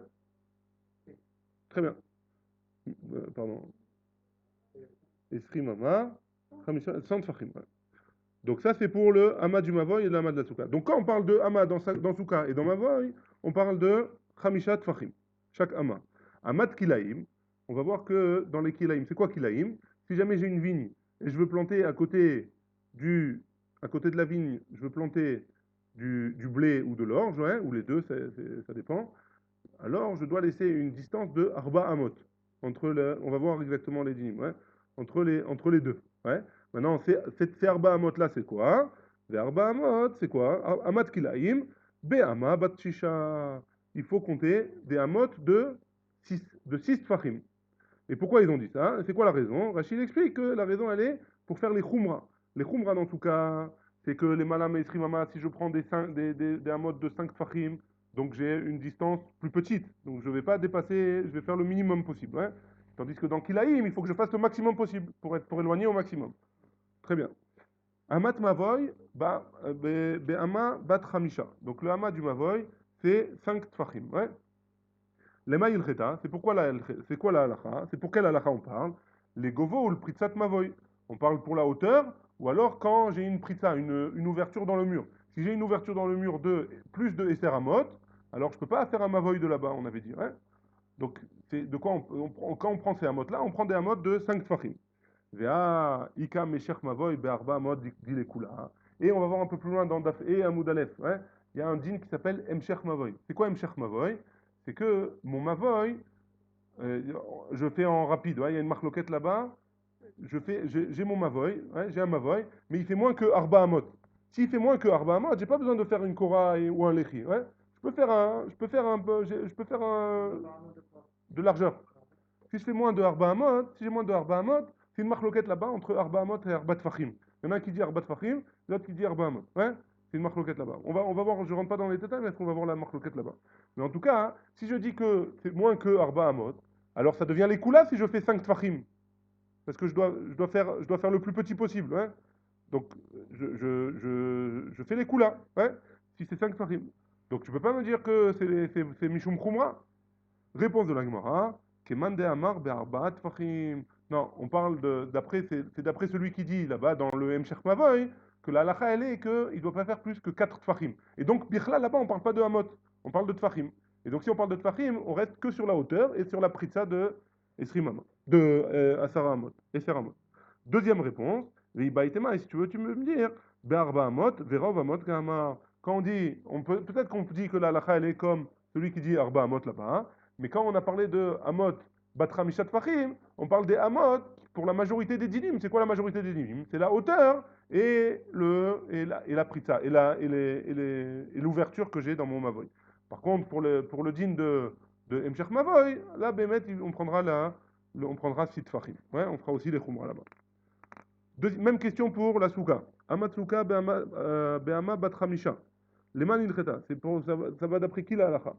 Très bien. Pardon. Esrimama, 100 tfachim. Ouais. Donc ça c'est pour le ama du mavoy et le ama de la souka. Donc quand on parle de ama dans souka et dans mavoy, on parle de chamisha tfachim. Chaque ama. Amat kilaim, on va voir que dans les kilaim, c'est quoi kilaim? Si jamais j'ai une vigne et je veux planter à côté de la vigne, je veux planter du blé ou de l'orge, ouais, ou les deux, ça dépend. Alors je dois laisser une distance de arba amot on va voir exactement les dynimes, ouais, entre les deux, ouais. Maintenant, ces arba amot là, c'est quoi? Les arba amot, c'est quoi? Amat kilaim, be'ama bat shisha. Il faut compter des amot de 6 tfachim. Et pourquoi ils ont dit ça? C'est quoi la raison? Rachid explique que la raison, elle est pour faire les khumra. Les khumra, dans tout cas, c'est que les malam et esrimama, si je prends des amot de 5 tfachim, donc j'ai une distance plus petite. Donc je ne vais pas dépasser, je vais faire le minimum possible. Hein. Tandis que dans Kilaïm, il faut que je fasse le maximum possible pour éloigner au maximum. Très bien. Amat mavoy, ama bat chamisha. Donc le ama du mavoy, c'est 5 tfachim. Ouais. Lema ilcheta, c'est quoi la halacha? C'est pour quelle halacha on parle? Les govo ou le pritsat mavoy. On parle pour la hauteur, ou alors quand j'ai une pritsa, une ouverture dans le mur. Si j'ai une ouverture dans le mur de plus de Esther Amot, alors je peux pas faire un mavoy de là-bas, on avait dit. Hein. Donc, c'est de quoi quand on prend ces amotes-là, on prend des amotes de 5 tfachim. Vea, Ika, Meshech Mavoy, Be'arba, Amot, dit les Kula. Et on va voir un peu plus loin dans Daf et Amoud Aleph. Ouais. Il y a un din qui s'appelle Emshech Mavoy. C'est quoi Emshech Mavoy? C'est que mon Mavoy, euh, je fais en rapide. Ouais. Il y a une marloquette là-bas. J'ai mon Mavoy, ouais, j'ai un Mavoy, mais il fait moins que Arba Amot. S'il fait moins que Arba Amot, j'ai pas besoin de faire une Korah ou un Lechi. Ouais. Je peux faire de largeur. Si je fais moins de Arba Amot, si j'ai moins de Arba Amot, c'est une marloquette là-bas entre Arba Amot et Arba Tfachim. Il y en a un qui dit Arba Tfachim, l'autre qui dit Arba Amot. Ouais, c'est une marloquette là-bas. On va voir, je rentre pas dans les détails, mais on va voir la marloquette là-bas. Mais en tout cas, hein, si je dis que c'est moins que Arba Amot, alors ça devient les Koulas si je fais 5 Tfachim. Parce que je dois faire le plus petit possible. Ouais. Donc, je fais les Koulas. Ouais, si c'est 5 Tfachim. Donc, tu peux pas me dire que c'est Mishum Khumra. Réponse de la Gemara. Kemande Amar Be'arbaat Fachim. Non, on parle d'après, c'est d'après celui qui dit là-bas dans le Hemshech Mavoy que la halakha elle est qu'il ne doit pas faire plus que 4 tfachim. Et donc, Bichla là-bas, on ne parle pas de Hamot, on parle de tfachim. Et donc, si on parle de tfachim, on reste que sur la hauteur et sur la pritza de Esrim de Asara Hamot, Eser Hamot. Deuxième réponse, Veibaitema, et si tu veux, tu me dire, Be'arba Hamot, Verov Hamot Gamar. Quand on dit, peut-être qu'on dit que la halakha elle est comme celui qui dit Arba Hamot là-bas, hein, mais quand on a parlé de Hamot, Batra Mishat Fachim, on parle des Hamot pour la majorité des dinim. C'est quoi la majorité des dinim? C'est la hauteur et la pritza, et l'ouverture que j'ai dans mon Mavoy. Par contre, pour le din de Emshech Mavoy, là, Bémet, on prendra 6 Fachim. Ouais, on fera aussi les Khumra là-bas. Même question pour la Souka. Amatsuka Be'ama Batra Misha. Les manilcheta, ça va d'après qui la halacha?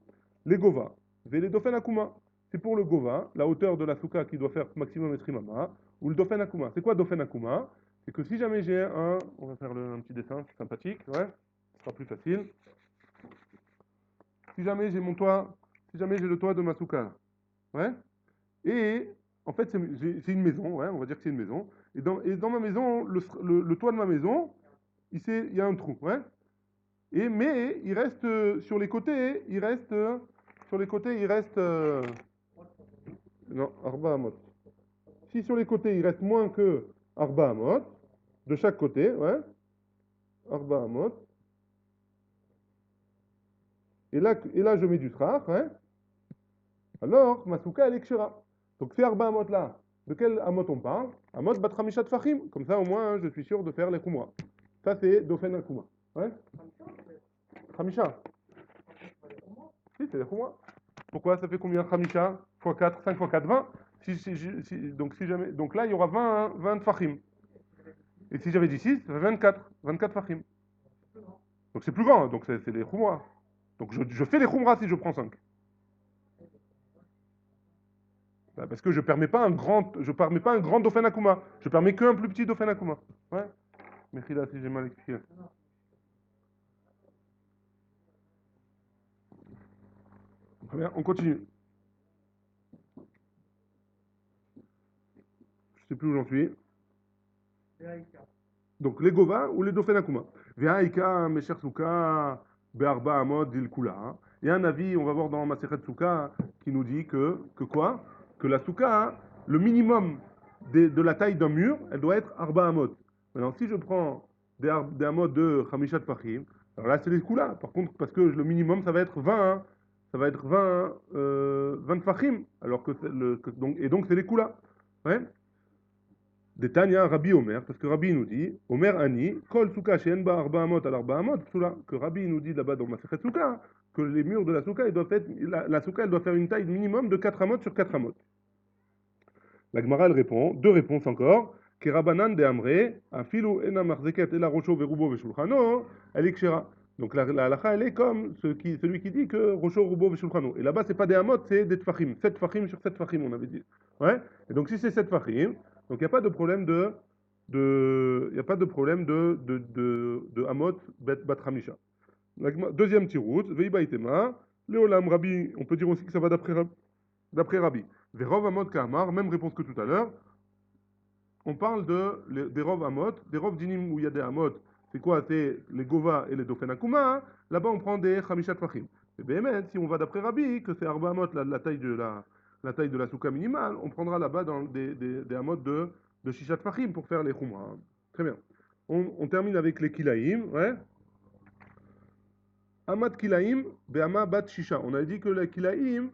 Les Gova, les Dofen Akuma. C'est pour le Gova, la hauteur de la souka qui doit faire maximum Etrimama, ou le Dofen Akuma. C'est quoi Dofen Akuma? C'est que si jamais j'ai on va faire un petit dessin sympathique, ouais, ce sera plus facile. Si jamais j'ai mon toit, si jamais j'ai le toit de ma souka, ouais, et en fait c'est une maison, ouais, on va dire que c'est une maison, et dans ma maison, le toit de ma maison, il y a un trou, ouais. Mais il reste sur les côtés, non, Arba Hamot. Si sur les côtés il reste moins que Arba Hamot, de chaque côté, ouais, Arba Hamot, et là je mets du Srach, ouais, alors ma souka elle est Kshera. Donc ces Arba Hamot là, de quel Hamot on parle? Hamot Batramishat Fachim, comme ça au moins je suis sûr de faire les Kumra. Ça c'est Dofen Akuma. Ouais? Khamisha. Si, c'est les Khumra. Pourquoi ça fait combien Khamisha x 4, 5 x 4, 20 donc là, il y aura 20 Fachim. Et si j'avais dit 6, ça fait 24 Fachim. Donc c'est plus grand, donc c'est les Khumra. Donc je fais les Khumra si je prends 5. Bah, parce que je permets pas un grand Dofen Akuma. Je permets qu'un plus petit Dofen Akuma. Ouais. Mais là, si j'ai mal expliqué. Très bien, on continue. Je sais plus où j'en suis. Donc les Gova ou les Dofen Akuma. Ve'aika Mesher Souka Be'arba Amod Dil Kula. Il y a un avis, on va voir dans Masechet Souka, qui nous dit que quoi? Que la Souka, le minimum de la taille d'un mur, elle doit être Arba Amod. Maintenant, si je prends des Amod de Khamishat Fachim, alors là c'est les Kula. Par contre, parce que le minimum ça va être 20, hein, ça va être 20 Fachim. Alors donc c'est les Kula. Ouais? Des Tanya, Rabbi Omer, parce que Rabbi nous dit, Omer Ani, Kol Souka Shen Ba Arba Amot al Arba Amot, que Rabbi nous dit là-bas dans Masechet Souka, que les murs de la Souka, la Souka, elle doit faire une taille minimum de 4 amot sur 4 amot. La Gemara, elle répond, deux réponses encore, Kerabanan de Amre, Afilu Ena Marzeket Ela Rocho Verubo Veshulchano, elle est Kshera. Donc la halakha, elle est comme celui qui dit que Rocho, Rubo Veshulchano. Et là-bas, c'est pas des amot, c'est des tfachim. 7 tfachim sur 7 tfachim, on avait dit. Ouais. Et donc si c'est 7 tfachim, donc il n'y a pas de problème il y a pas de problème de Amot Batramisha. Deuxième tirout, Veiba Itema, Léolam Rabbi, on peut dire aussi que ça va d'après Rabbi. Verov Amot Kamar, même réponse que tout à l'heure. On parle des Rov Amot, des Rov Dinim où il y a des Amot. C'est quoi? C'est les Gova et les Dofen Akuma. Hein. Là-bas, on prend des Khamishat Fachim. Et bien, si on va d'après Rabbi, que c'est Arba Amot, la taille de la souka minimale, on prendra là-bas dans des Amot de Shishat Fachim pour faire les Khumra. Très bien. On termine avec les Kilaïm, ouais. Amat Kilaïm, Be'ama Bat Shisha. On avait dit que la Kilaïm,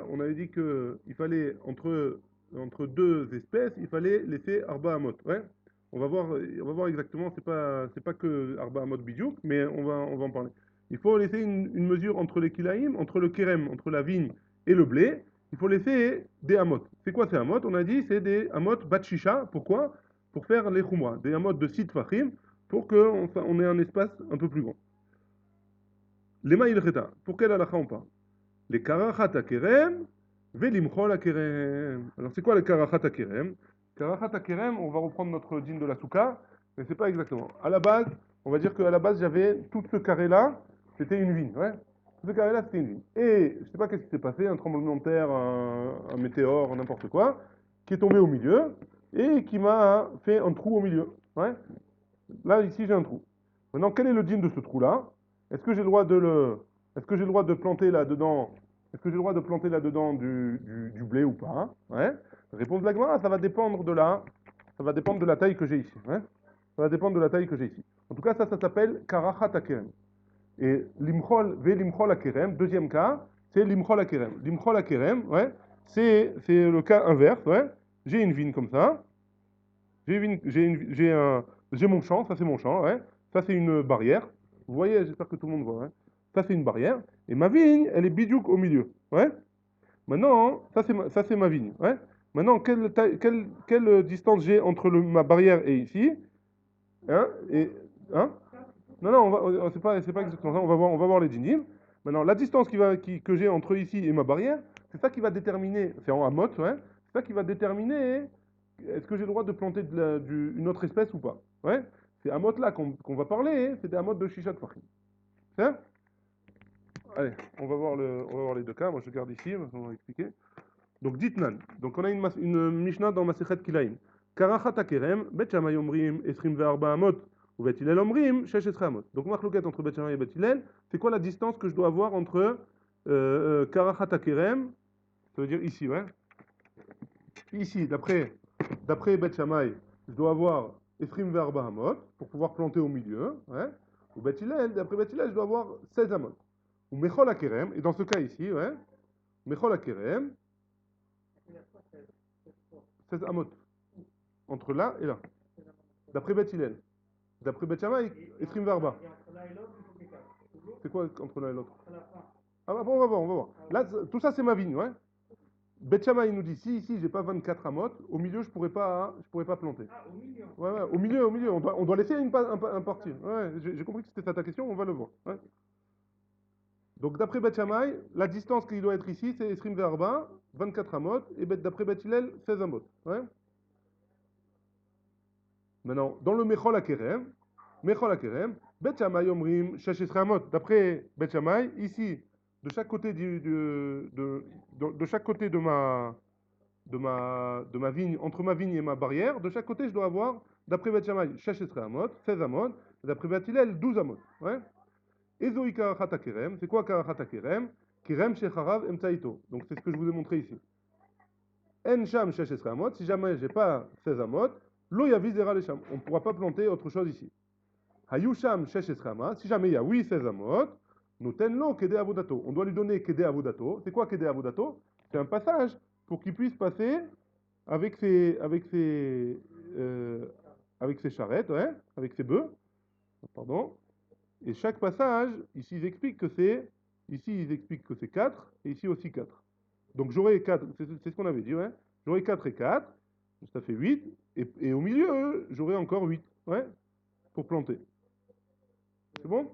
on avait dit qu'il fallait, entre deux espèces, il fallait laisser Arba Amot, ouais. On va voir exactement, c'est pas que Arba Amot Bidjouk, mais on va en parler. Il faut laisser une mesure entre les Kilaïm, entre le Kerem, entre la vigne et le blé. Il faut laisser des Amot. C'est quoi ces Amot? On a dit c'est des Amot Bat Shisha. Pourquoi? Pour faire les Khumra. Des Amot de Sid Fachim, pour qu'on ait un espace un peu plus grand. Les Maïlcheta, pour quelle halakha on parle? Les Karachat Akerem, Velimchol Akerem. Alors c'est quoi les Karachat Akerem? Karachat Akerem, on va reprendre notre dîne de la Souka, mais c'est pas exactement. À la base, on va dire qu'à la base, j'avais tout ce carré-là, c'était une vigne, ouais. Tout ce carré-là, c'était une vigne. Et je sais pas qu'est-ce qui s'est passé, un tremblement de terre, un météore, n'importe quoi, qui est tombé au milieu et qui m'a fait un trou au milieu, ouais. Là, ici, j'ai un trou. Maintenant, quel est le dîne de ce trou-là? Est-ce que j'ai le droit est-ce que j'ai le droit de planter là-dedans, est-ce que j'ai le droit de planter là-dedans du blé ou pas? Ouais. Réponse de la Gemara, ça va dépendre de la taille que j'ai ici. Ouais. Ça va dépendre de la taille que j'ai ici. En tout cas, ça s'appelle karachat akerem. Et limchol akerem, deuxième cas, c'est limchol akerem. Limchol akerem, ouais, c'est le cas inverse, ouais. J'ai une vigne comme ça. J'ai mon champ, ça c'est mon champ, ouais. Ça c'est une barrière. Vous voyez, j'espère que tout le monde voit, hein. Ça c'est une barrière. Et ma vigne, elle est bidjouk au milieu, ouais. Maintenant, ça c'est ma vigne, ouais. Maintenant, quelle distance j'ai entre ma barrière et ici, hein, hein? Non, non, c'est pas exactement ça. On va voir les dynimes. Maintenant, la distance que j'ai entre ici et ma barrière, c'est ça qui va déterminer, c'est en amot, ouais. C'est ça qui va déterminer est-ce que j'ai le droit de planter une autre espèce ou pas? Ouais? C'est Amot là qu'on va parler, hein, c'est des Amot de Shisha de Fahim. C'est ça? Allez, on va voir les deux cas. Moi je garde ici, on va expliquer. Donc Ditnan. Donc on a une Mishnah dans Masechet Kilaim. Karachat Akerem, Bet Shammai Omrim, Esrim Ve'arba Amot, ou Bet Hillel Omrim, Shesh Esra Amot. Donc Machloket entre Bet Shammai et Bet Hillel, c'est quoi la distance que je dois avoir entre Karachat Akerem, ça veut dire ici, ouais? Ici, d'après Bet Shammai, je dois avoir Ephrim Verba Hamot pour pouvoir planter au milieu. Ouais. Ou Bet Hillel, d'après Bet Hillel, je dois avoir 16 Hamot. Ou Mechol Akerem, et dans ce cas ici, ouais, Mechol Akerem, 16 Hamot. Entre là et là. D'après Bet Hillel. D'après Bet Shammai, Ephrim Verba. C'est quoi entre l'un et l'autre? Ah, bon, on va voir. Là, tout ça, c'est ma vigne, ouais. Bet Shammai il nous dit si ici j'ai pas 24 amot, au milieu je pourrais pas planter. Ah, au milieu. Ouais, ouais, au milieu, on doit laisser un parti. Ouais, j'ai compris que c'était ça ta question, on va le voir. Ouais. Donc d'après Bet Shammai, la distance qu'il doit être ici c'est Esrim Verba, 24 amot, et d'après Bet Hillel, 16 amot. Ouais. Maintenant, dans le Mechol Akerem, Bet Shammai Omrim, Shesh Esra amot. D'après Bet Shammai, ici, de chaque côté de chaque côté de ma vigne, entre ma vigne et ma barrière, de chaque côté, je dois avoir, d'après Bet Shammai, 16 amot, 16 amot, d'après Bet Hillel, 12 amot. Ouais. Ezoi karachat akerem, c'est quoi karachat akerem? Kerem shecharav emtaito. Donc c'est ce que je vous ai montré ici. En sham 16 amot, si jamais j'ai pas 16 amot, lo yavi zera le sham. On ne pourra pas planter autre chose ici. Hayu sham 16 amot, si jamais il y a oui 16 amot, noten lo kede avodato. On doit lui donner kede avodato. C'est quoi kede avodato? C'est un passage pour qu'il puisse passer avec ses charrettes, ouais, avec ses bœufs, pardon. Et chaque passage, ici ils expliquent que c'est 4, et ici aussi 4. Donc j'aurai 4, c'est ce qu'on avait dit, ouais. J'aurai 4 et 4, ça fait 8, et au milieu, j'aurai encore 8, ouais, pour planter. C'est bon?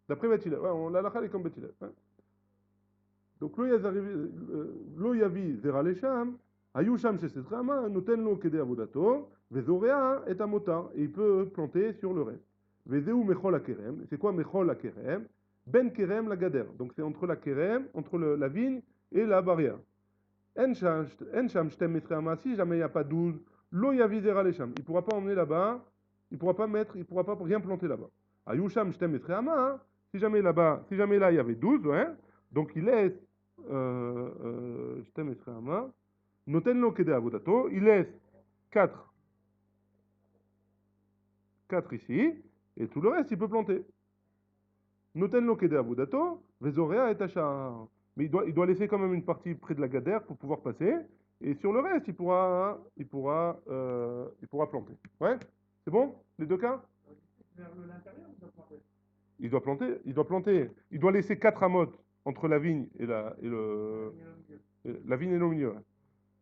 D'après Bethilel, ouais, la lacha est comme Bethilel. Ouais. Donc lo yavi zera lesham, hayu sham shesetrama, noten lo kede avodato, vezorea et amotar, et il peut planter sur le reste. Vezeu mechol akerem, c'est quoi mechol akerem? Ben kerem la gader, donc c'est entre la kerem, entre la vigne et la barrière. En sham shtem esrama, si jamais il n'y a pas 12, lo yavi zera lesham, il ne pourra pas emmener là-bas, il ne pourra pas rien planter là-bas. Hayu sham shtem esrama, Si jamais là-bas, si jamais là il y avait 12, ouais, donc il laisse, je t'aime main, noten lo kede avodato, il laisse 4 ici, et tout le reste il peut planter. Noten lo kede avodato, vezorea et tachar. Mais il doit laisser quand même une partie près de la gadère pour pouvoir passer, et sur le reste il pourra planter. Ouais, c'est bon, les deux cas? Vers l'intérieur, vous doit Il doit planter, il doit laisser 4 amotes entre la vigne et la vigne et le milieu, ouais.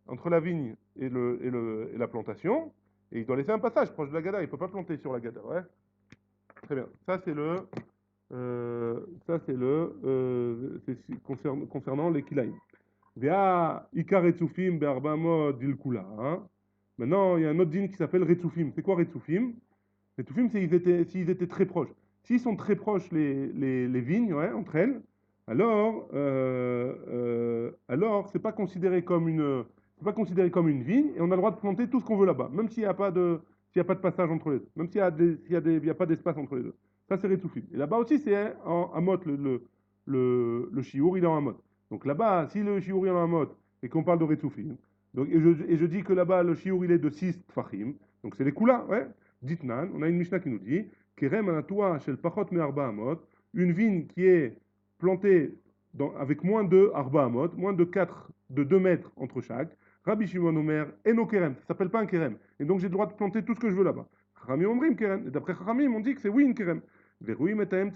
Entre la vigne et la plantation, et il doit laisser un passage proche de la gada, il ne peut pas planter sur la gada, ouais. Très bien. C'est concernant les kilaïm. Vea ikar etzufim be'arba mod dilkula, hein. Maintenant, il y a un autre din qui s'appelle Retsufim. C'est quoi Retsufim? Retsufim, c'est s'ils étaient très proches. S'ils sont très proches, les vignes, ouais, entre elles, alors c'est pas considéré comme une vigne, et on a le droit de planter tout ce qu'on veut là-bas, même s'il y a pas de passage entre les deux, même s'il y a pas d'espace entre les deux. Ça, c'est Retsufim. Et là-bas aussi, c'est en Amot, le chiour, il est en Amot. Donc là-bas, si le chiour est en Amot, et qu'on parle de Retsufim, donc, et je dis que là-bas, le chiour, il est de 6 tfachim, donc c'est les koulas, ouais. Ditnan, on a une Mishnah qui nous dit, Kerem anatua shel pachot me arba amot, une vigne qui est plantée avec moins de arba amot, moins de 2 mètres entre chaque. Rabbi Shimon Omer, eno kerem, ça s'appelle pas un kerem. Et donc j'ai le droit de planter tout ce que je veux là-bas. Chachamim omrim kerem. Et d'après Chachamim, on dit que c'est oui une kerem. Veruim et taim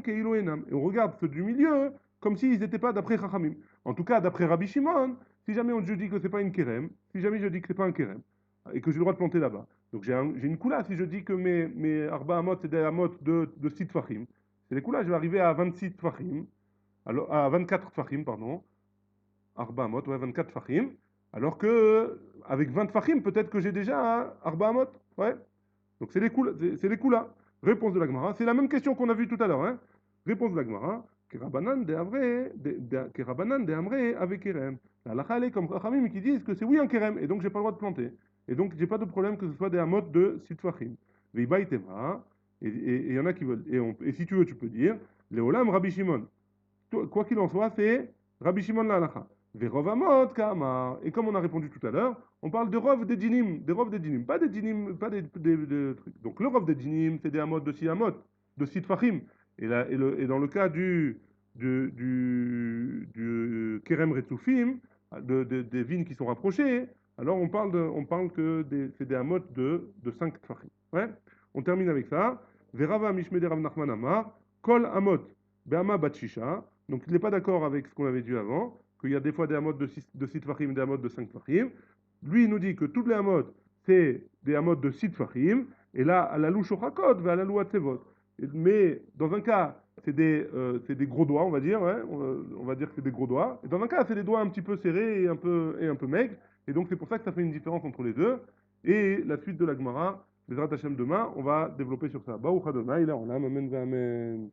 keilo enam. Et on regarde ceux du milieu comme s'ils n'étaient pas d'après Chachamim. En tout cas, d'après Rabbi Shimon, si jamais je dis que c'est pas une kerem, si jamais je dis que c'est pas un kerem, et que j'ai le droit de planter là-bas. Donc j'ai une coula si je dis que mes arba amot c'est des amot de 6 tfachim. C'est des coulas, je vais arriver à 26 tfachim, alors, à 24 tfachim, pardon. Arba amot, ouais, 24 tfachim. Alors que, avec 20 tfachim, peut-être que j'ai déjà arba amot, ouais. Donc c'est les coulas. Réponse de la Gemara. C'est la même question qu'on a vue tout à l'heure, hein. Réponse de la Gemara. Kerabanan de Amre, Kerabanan de Amre avec Kerem. La halakha, elle est comme Chachamim qui disent que c'est oui un Kerem, et donc j'ai pas le droit de planter. Et donc j'ai pas de problème que ce soit des amot de Sitfachim. Veibaitema, et il y en a qui veulent. Et si tu veux, tu peux dire, Leolam Rabbi Shimon. Quoi qu'il en soit, c'est Rabbi Shimon la halakha. Verovamot kama. Et comme on a répondu tout à l'heure, on parle de rov des dinim, pas des dinim, pas des trucs. Donc le rov des dinim, c'est des amot de 6 amot, de 6 tfachim. Et dans le cas du kerem retsufim, des vignes qui sont rapprochées, alors on parle que c'est des amot de 5 tfachim. Ouais. On termine avec ça. Verava mishmede Rav Nachman amar, kol amot be'ama bat shisha. Donc il n'est pas d'accord avec ce qu'on avait dit avant, qu'il y a des fois des hamots de 6 tfachim et des hamots de 5 tfachim. Lui, il nous dit que toutes les hamots, c'est des hamots de 6 tfachim, et là, à la louche au chakot, à la lou atzevot. Mais dans un cas, c'est des gros doigts, on va dire, ouais, on va dire que c'est des gros doigts. Et dans un cas, c'est des doigts un petit peu serrés et un peu maigres. Et donc c'est pour ça que ça fait une différence entre les deux. Et la suite de la Gemara, les Hashem demain, on va développer sur ça. Baruch Adonai, là on a, amen, amen.